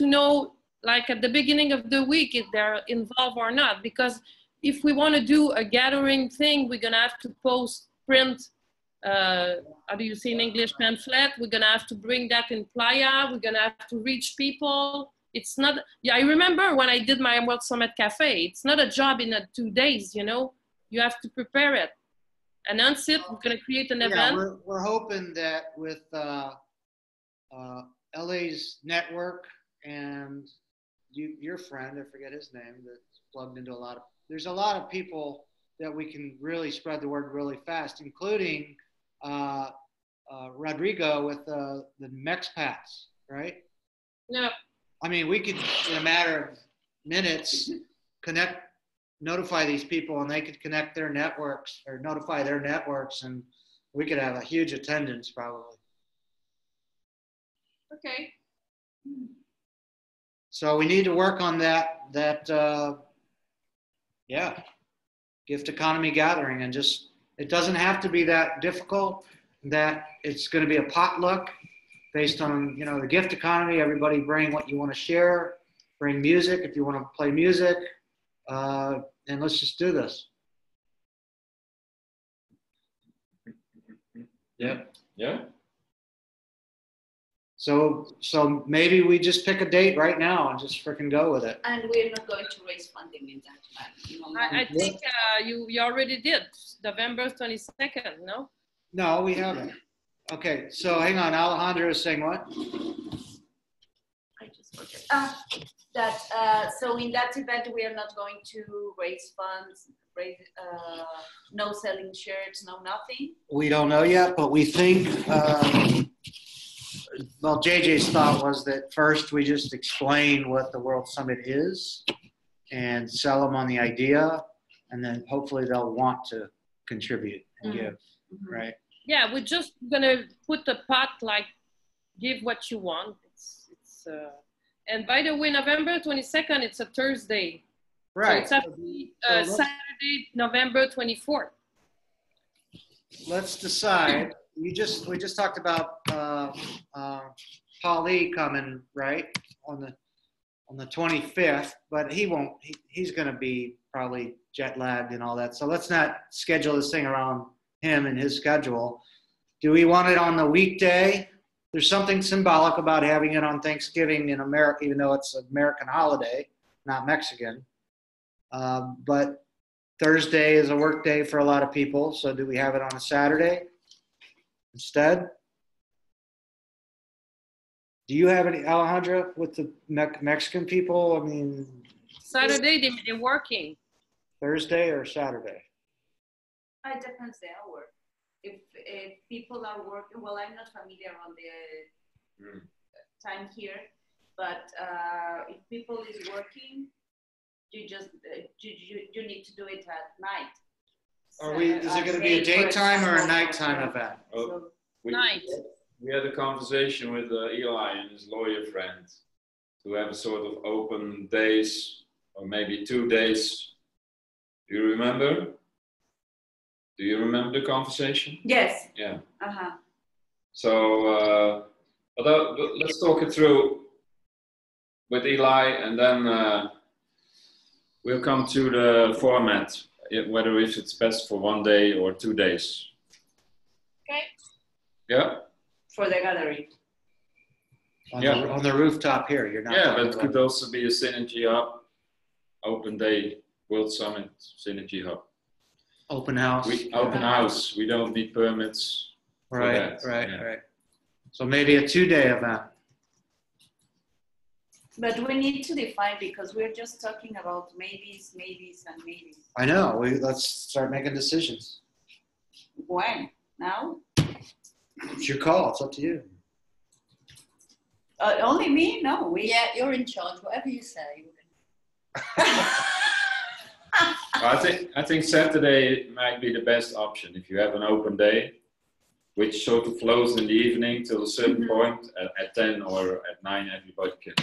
know, like at the beginning of the week, if they're involved or not, because if we want to do a gathering thing, we're going to have to print, how do you say in English, pamphlet. We're going to have to bring that in Playa. We're going to have to reach people. It's not, I remember when I did my World Summit Cafe, it's not a job in 2 days, you know, you have to prepare it. announce it. We're going to create an Yeah, event. we're hoping that with LA's network and your friend, I forget his name, that's plugged into a lot of, there's a lot of people that we can really spread the word really fast, including Rodrigo with the Mexpats, right? No. I mean, we could, in a matter of minutes, notify these people, and they could connect their networks or notify their networks, and we could have a huge attendance probably. Okay. So we need to work on that gift economy gathering, and just, it doesn't have to be that difficult, that it's going to be a potluck based on, you know, the gift economy. Everybody bring what you want to share, bring music if you want to play music, and let's just do this. Yeah. Yeah. So maybe we just pick a date right now and just freaking go with it. And we're not going to raise funding in that. I think you already did, November 22nd, no? No, we haven't. Okay, so hang on. Alejandro is saying what? I just forget. So in that event, we are not going to raise funds, no selling shirts, no nothing. We don't know yet, but we think, well, JJ's thought was that first we just explain what the World Summit is and sell them on the idea, and then hopefully they'll want to contribute and give, right? Yeah, we're just gonna put the pot, like, give what you want. And by the way, November 22nd, it's a Thursday. Right. So it's actually Saturday, November 24th. Let's decide. We just talked about Paul Lee coming, right, on the 25th, but he won't. He's going to be probably jet lagged and all that. So let's not schedule this thing around him and his schedule. Do we want it on the weekday? There's something symbolic about having it on Thanksgiving in America, even though it's an American holiday, not Mexican. But Thursday is a work day for a lot of people. So do we have it on a Saturday instead? Do you have any, Alejandra, with the Mexican people? I mean, Saturday, they're working. Thursday or Saturday? It depends the hour. If people are working, well, I'm not familiar on the time here, but if people is working, you just you need to do it at night. Is it going to be a daytime or a nighttime event? Oh, Night. We had a conversation with Eli and his lawyer friend to have a sort of open days, or maybe 2 days. Do you remember? Do you remember the conversation? Yes. Yeah. Uh-huh. So let's talk it through with Eli, and then we'll come to the format, whether if it's best for 1 day or 2 days. Okay. Yeah. For the gathering. On the rooftop here, you're not. Yeah, but it could also be a Synergy Hub, open day, World Summit, Synergy Hub. Open house. Open house. We don't need permits. Right. So maybe a 2-day event. But we need to define, because we're just talking about maybes, and maybes. I know. Let's start making decisions. When? Now? It's your call. It's up to you. Only me? No. Yeah, you're in charge. Whatever you say. I think Saturday might be the best option if you have an open day, which sort of flows in the evening till a certain point. At 10 or at 9, everybody can.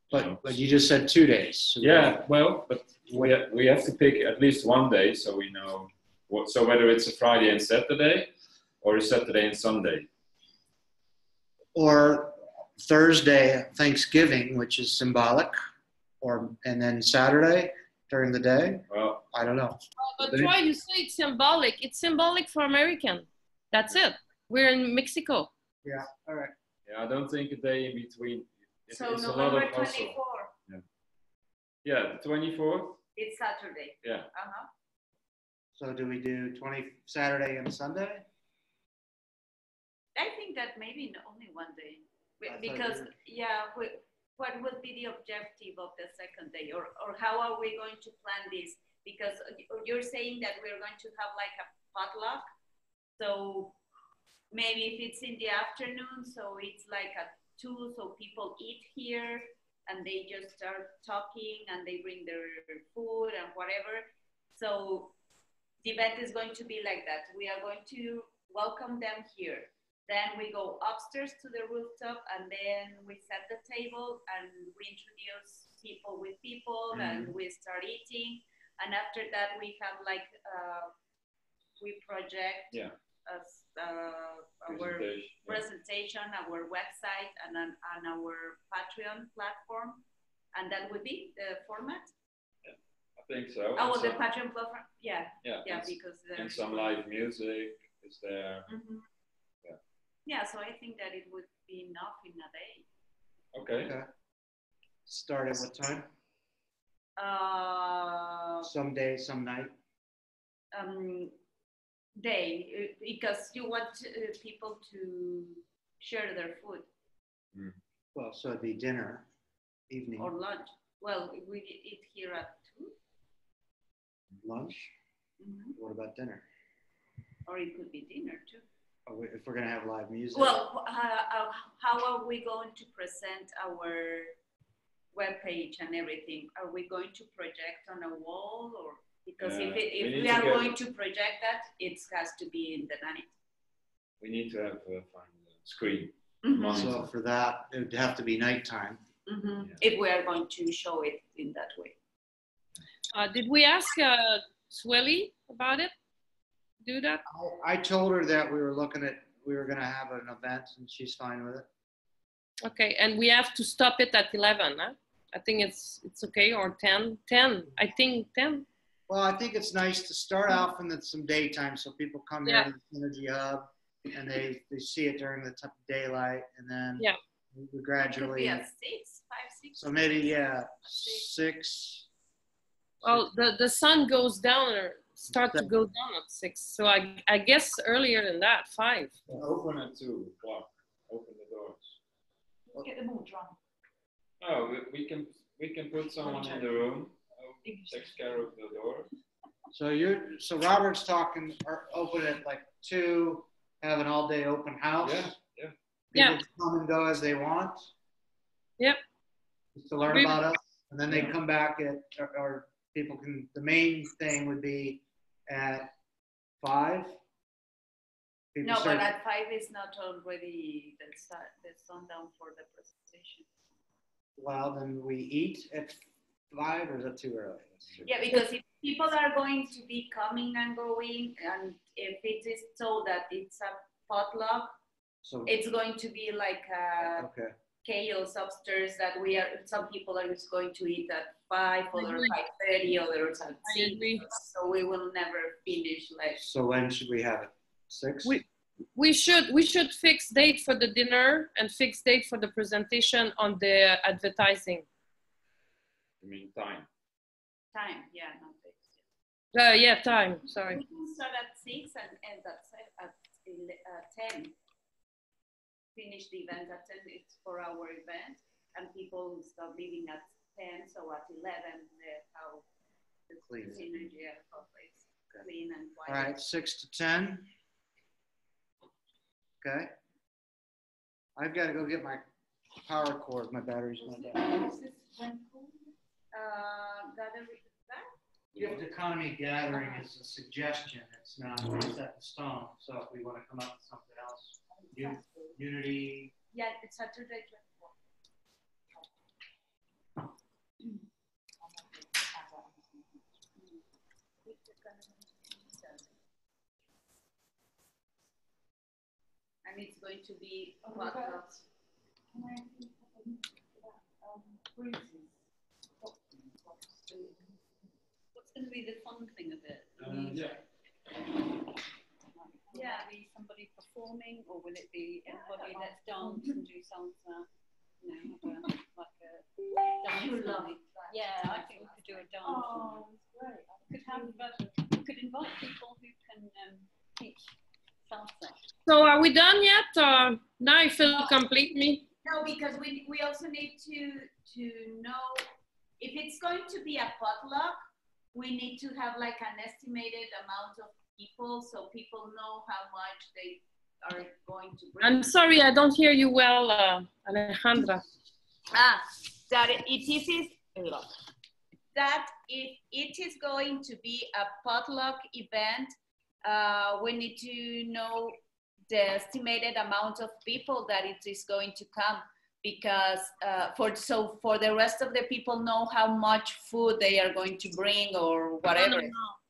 But you just said 2 days. So yeah, well, but we have to pick at least 1 day so we know what. So whether it's a Friday and Saturday, or a Saturday and Sunday, or Thursday Thanksgiving, which is symbolic, and then Saturday during the day. Well, I don't know. But Troy, you say it's symbolic. It's symbolic for American. That's it. We're in Mexico. Yeah. All right. Yeah, I don't think a day in between. So it's November a lot of 24. Yeah, the 24th. It's Saturday. Yeah. Uh-huh. So do we do Saturday and Sunday? I think that maybe only one day, I because thought what would be the objective of the second day, or how are we going to plan this? Because you're saying that we're going to have like a potluck, so maybe if it's in the afternoon, so it's like at 2, so people eat here and they just start talking and they bring their food and whatever. So the event is going to be like that. We are going to welcome them here. Then we go upstairs to the rooftop and then we set the table and we introduce people with people and we start eating. And after that, we have like, we project our presentation, our website and on our Patreon platform. And that would be the format. Yeah, I think so. Oh, well, the Patreon platform, yeah, because and some live music is there. Yeah, so I think that it would be enough in a day. Okay. Start at what time? Some day, some night. Day, because you want people to share their food. Well, so it'd be dinner, evening. Or lunch. Well, we eat here at 2. Lunch? What about dinner? Or it could be dinner too. If we're going to have live music. Well, how are we going to present our webpage and everything? Are we going to project on a wall, or because if we are going to project that, it has to be in the night. We need to have a screen. So for that, it would have to be nighttime. If we are going to show it in that way. Did we ask Swelly about it? Do that? I told her that we were going to have an event and she's fine with it. Okay, and we have to stop it at 11, huh? I think it's okay, or 10, I think 10. Well, I think it's nice to start off in some daytime so people come here to the Energy Hub and they see it during the daylight, and then we gradually. It could be at 6. So maybe 6. Well, the sun goes down or start to go down at 6. So I guess earlier than that, 5. Open at 2 o'clock. Open the doors. Get them all drunk. Oh, we can put someone in the room. Takes care of the door. So Robert's talking, or open at like 2, have an all day open house. People come and go as they want. Just to learn about us, and then they come back or people can. The main thing would be at 5. But at 5 is not already the sundown for the presentation. Well, then we eat at 5, or is that too early? Yeah, because if people are going to be coming and going, and if it is so that it's a potluck, so it's going to be like a chaos upstairs that some people are just going to eat at 5, others 5:30, others at 6. So we will never finish. So when should we have it? 6? We should fix date for the dinner and fix date for the presentation on the advertising. You mean time? Time, yeah, not dates. Time. Sorry. We can start at 6 and end at 10. Finish the event at 10. It's 4-hour event, and people start leaving at 10. So at 11, how the synergy is clean and quiet. All right, 6 to 10. Okay. I've got to go get my power cord. My battery's not down. Gift economy gathering is a suggestion. It's not set in stone. So if we want to come up with something else, Unity. Yeah, it's Saturday 24. And it's going to be what else? What's going to be the fun thing of it? Be somebody performing, or will it be everybody let's dance and do salsa? Like a dance night. Yeah, I think we could do a dance. Oh, great. We could could invite people who can teach salsa. So are we done yet? Now I feel complete me. No, because we also need to know if it's going to be a potluck. We need to have like an estimated amount of people, so people know how much they are going to bring. I'm sorry, I don't hear you well, Alejandra. That if it is going to be a potluck event, we need to know the estimated amount of people that it is going to come, because for the rest of the people know how much food they are going to bring or whatever. No.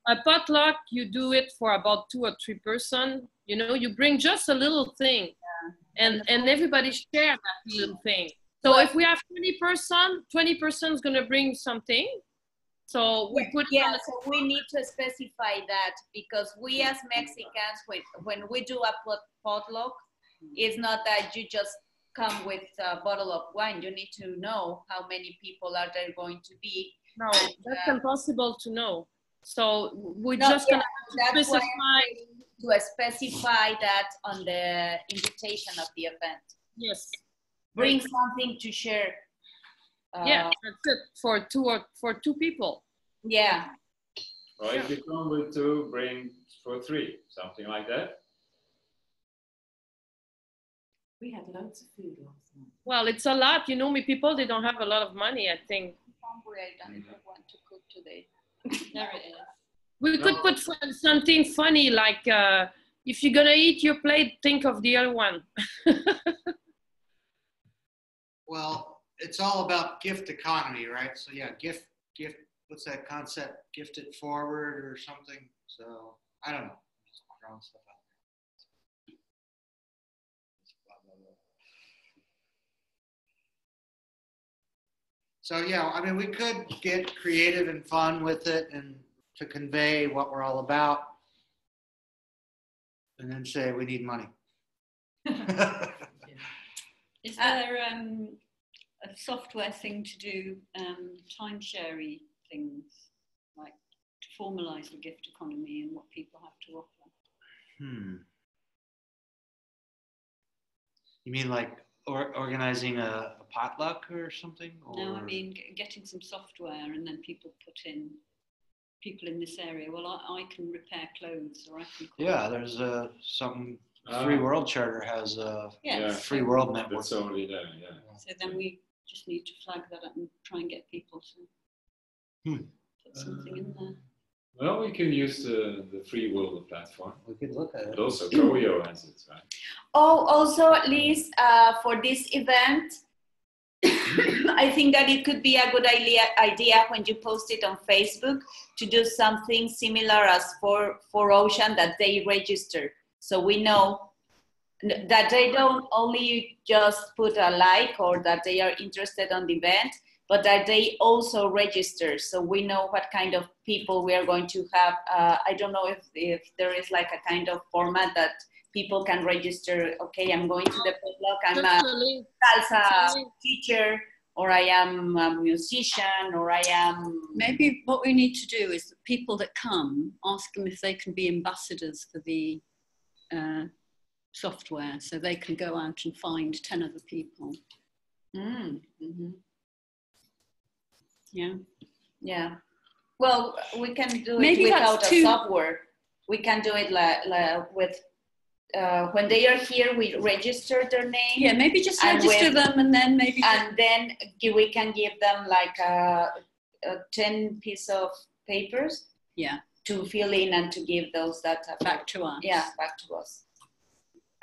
A potluck, you do it for about 2 or 3 persons. You know, you bring just a little thing, and everybody share that little thing. So if we have 20 persons is gonna bring something. So we put so we need to specify that, because we as Mexicans, when we do a potluck, it's not that you just come with a bottle of wine. You need to know how many people are there going to be. No, that's impossible to know. So we're just gonna specify that on the invitation of the event. Yes. Bring something to share. Yeah, that's it, for 2 people. Yeah. Or if you come with 2, bring for 3, something like that. We had loads of food last night. Well, it's a lot. You know me, people, they don't have a lot of money, I think. I don't want to cook today. There it is. We could put something funny, like if you're gonna eat your plate, think of the other one. Well, it's all about gift economy, right? So yeah, gift, what's that concept? Gift it forward or something. So I don't know. Just throwing stuff out there. Blah, blah, blah. So yeah, I mean, we could get creative and fun with it and to convey what we're all about, and then say we need money. Is there a software thing to do time-sharey things, like to formalize the gift economy and what people have to offer? You mean like organizing a potluck or something? Or? No, I mean getting some software and then people put in people in this area. Well, I can repair clothes, or I can. Yeah, there's some Free World Charter has a Free World Network. That's already there, yeah. So then we just need to flag that up and try and get people to put something in there. Well, we can use the Free World platform. We could look at it. But also Koyo has it, right? Oh, also, Liz, for this event, I think that it could be a good idea when you post it on Facebook to do something similar as for Ocean, that they register. So we know that they don't only just put a like or that they are interested on the event, but that they also register. So we know what kind of people we are going to have. I don't know if there is like a kind of format that people can register. Okay, I'm going to the potluck. I'm a salsa teacher, or I am a musician, or I am... Maybe what we need to do is the people that come, ask them if they can be ambassadors for the software, so they can go out and find 10 other people. Mm-hmm. Yeah. Yeah. Well, we can do Maybe it without a software. We can do it with when they are here, we register their name. Yeah, maybe just register them, and then maybe. And then we can give them like a 10 piece of papers. Yeah. To fill in and to give those data back to us. Yeah, back to us.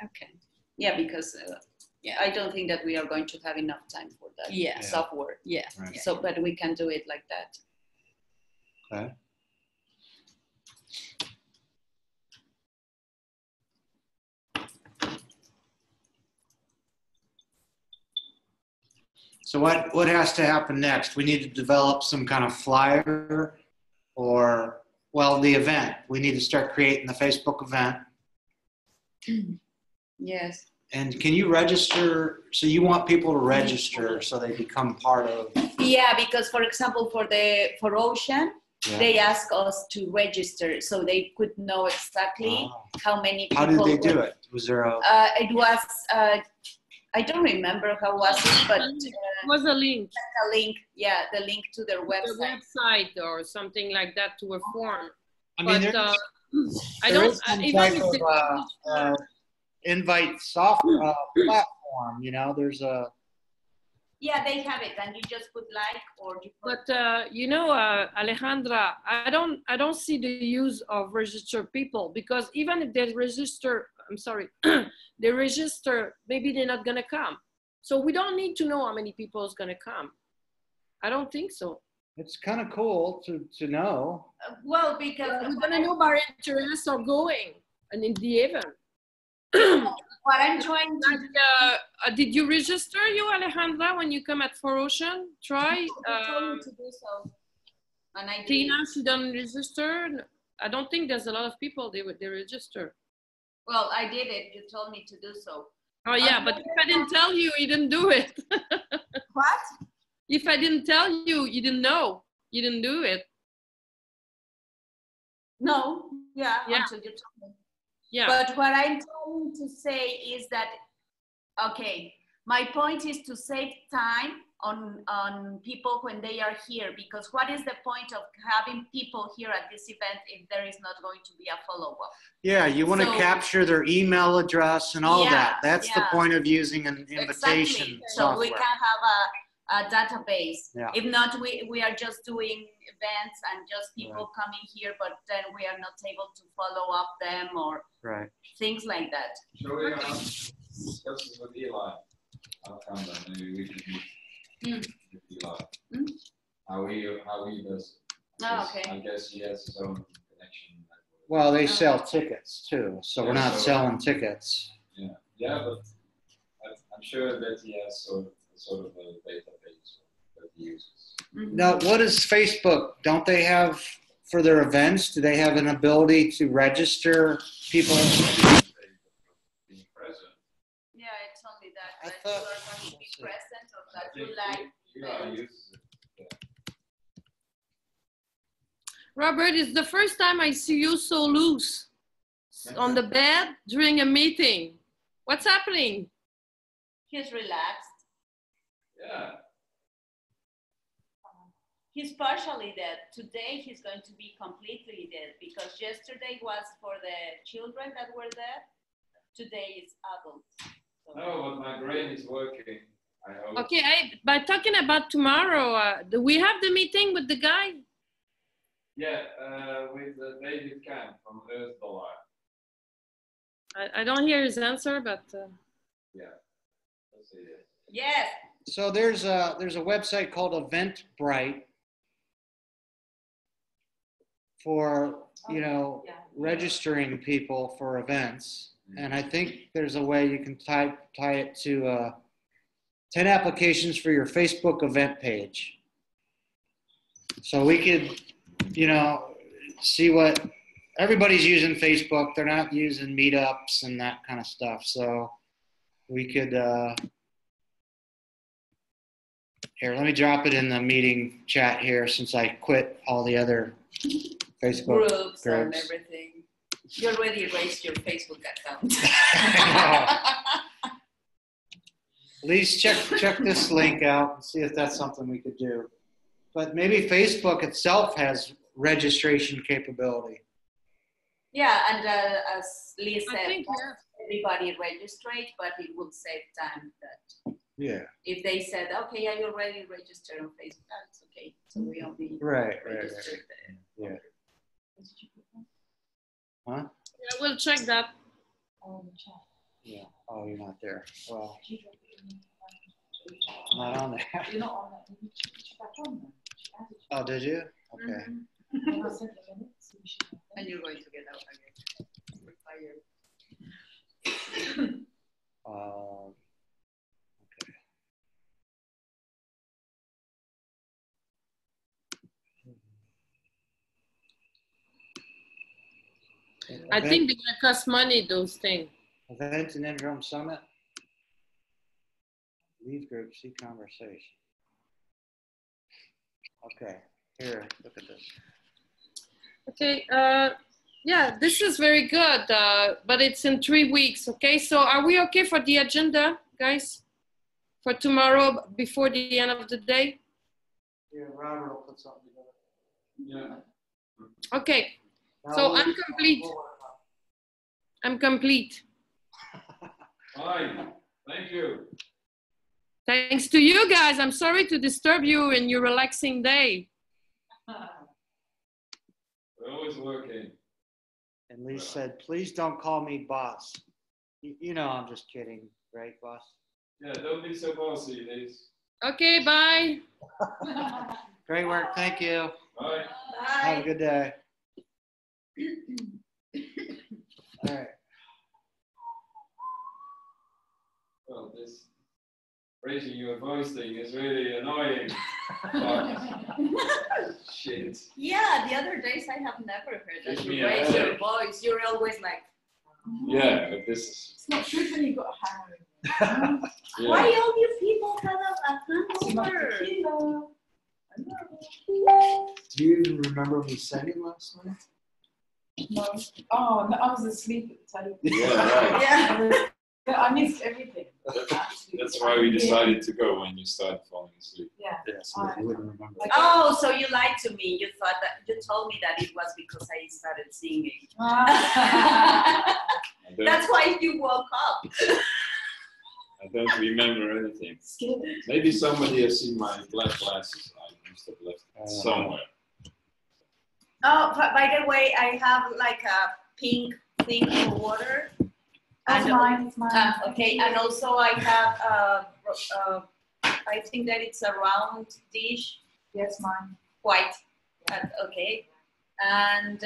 Okay. Yeah, because I don't think that we are going to have enough time for that software. Yeah. Right. So, but we can do it like that. Okay. So what has to happen next? We need to develop some kind of flyer, or, well, the event. We need to start creating the Facebook event. Yes. And can you register? So you want people to register so they become part of? Yeah, because for example, for Ocean, they asked us to register so they could know exactly how many people. How did they do it? Was there a? It was. I don't remember how was it, but it was a link. A link, yeah, the link to their website. The website or something like that to a form. I mean, but I there don't. is some Even type if of invite software platform. You know, there's a. Yeah, they have it, and you just put like or you put. But you know, Alejandra, I don't see the use of registered people, because even if they register, I'm sorry, they register, maybe they're not gonna come. So we don't need to know how many people is gonna come. I don't think so. It's kind of cool to know. Well, because we're gonna know by interest or going and in the event. What I'm trying to did you register, you Alejandra, when you come at 4Ocean? Try. told me to do so. And I Tina, she done register. I don't think there's a lot of people they register. Well, I did it. You told me to do so. Oh yeah, but if I didn't tell you, you didn't do it. What? If I didn't tell you, you didn't know. You didn't do it. No. Yeah. Until you told me. Yeah. But what I'm trying to say is that, okay, my point is to save time on people when they are here, because what is the point of having people here at this event if there is not going to be a follow-up? Yeah, you want to capture their email address and all that. That's the point of using an invitation software. So we can have a database. Yeah. If not, we are just doing events and just people coming here, but then we are not able to follow up them or things like that. Shall we discuss with Eli? I'll come then. Maybe we can meet with Eli. How he does. Oh, okay. I guess he has his own connection. Well, they sell tickets too, so we're not selling tickets. Yeah, yeah, but I'm sure that he has sort of a database that he uses. Now, what is Facebook? Don't they have, for their events, do they have an ability to register people? Being present. Yeah, it's only that I you thought- are going to be present or that you like. Yeah, uses it. Yeah. Robert, it's the first time I see you so loose on the bed during a meeting. What's happening? He's relaxed. Yeah. He's partially dead. Today he's going to be completely dead because yesterday was for the children that were dead. Today is adults. So. No, but my brain is working. I hope. Okay, by talking about tomorrow, do we have the meeting with the guy? Yeah, with David Camp from Earth Dollar. I don't hear his answer, but. Yeah, let's see it. Yes. So there's a website called Eventbrite for registering people for events, and I think there's a way you can tie it to 10 applications for your Facebook event page. So we could, see what everybody's using Facebook. They're not using meetups and that kind of stuff. So we could, here, let me drop it in the meeting chat here since I quit all the other Facebook groups and everything. You already erased your Facebook account. At least check this link out and see if that's something we could do. But maybe Facebook itself has registration capability. Yeah, and as Lee said, think, everybody registered, but it would save time that if they said, okay, I already registered on Facebook, that's okay. So we only registered. Yeah. Huh? Yeah, we'll check that. Yeah. Oh, you're not there. Well, I'm not on there. You're not on that. Oh, did you? Okay. And you're going to get out again. Okay. I think they're gonna cost money, those things. Event and Interim Summit. Lead group, see conversation. Okay, here, look at this. Okay. Yeah, this is very good, but it's in 3 weeks. Okay. So are we okay for the agenda, guys? For tomorrow before the end of the day? Yeah, Robert will put something together. Yeah. Okay. So I'm complete. I'm complete. Fine. Thank you. Thanks to you guys. I'm sorry to disturb you in your relaxing day. We're always working. And Lee said, please don't call me boss. You know I'm just kidding, right, boss? Yeah, don't be so bossy, Liz. Okay, bye. Great work. Thank you. Bye. Have a good day. All right. Well, this raising your voice thing is really annoying. Shit. Yeah, the other days I have never heard that Gives you me a raise your headache. voice. You're always like, Yeah, but this is. It's not good when you've got a hangover. Yeah. why all you people have a hangover? Do you even remember me sending last night? No. Oh, no, I was asleep at the table. Yeah, right. Yeah. I missed everything. That's why we decided to go when you started falling asleep. Yeah. Yes, I wouldn't remember. Oh, so you lied to me. You thought that you told me that it was because I started singing. Ah. That's why you woke up. I don't remember anything. Maybe somebody has seen my black glasses. I must have left it somewhere. Oh, by the way, I have like a pink thing for water. That's mine. It's mine. Okay, and also I have I think that it's a round dish. Yes, mine. White. Okay. And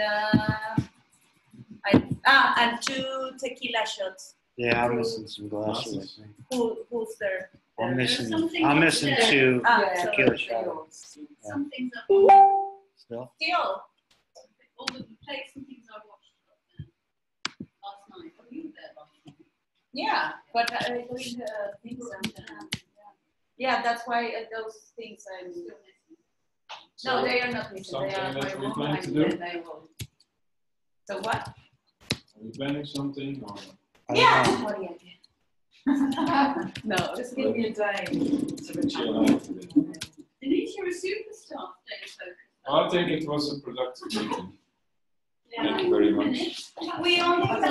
and 2 tequila shots. Yeah, I'm missing some glasses, I think. Who's there? I'm missing Something 2 so tequila shots. some things are Still? still. All the plates and things I watched last night. Were you there last night? Yeah, but I doing things. Yeah, that's why those things I'm still missing. No, they are not missing. They are Something my that we room. plan to do? So what? Are you planning something? Or? Yeah. No, just give me a day. Chill out today. Denise, you're a superstar. I think it was a productive meeting. Thank you very much. We only have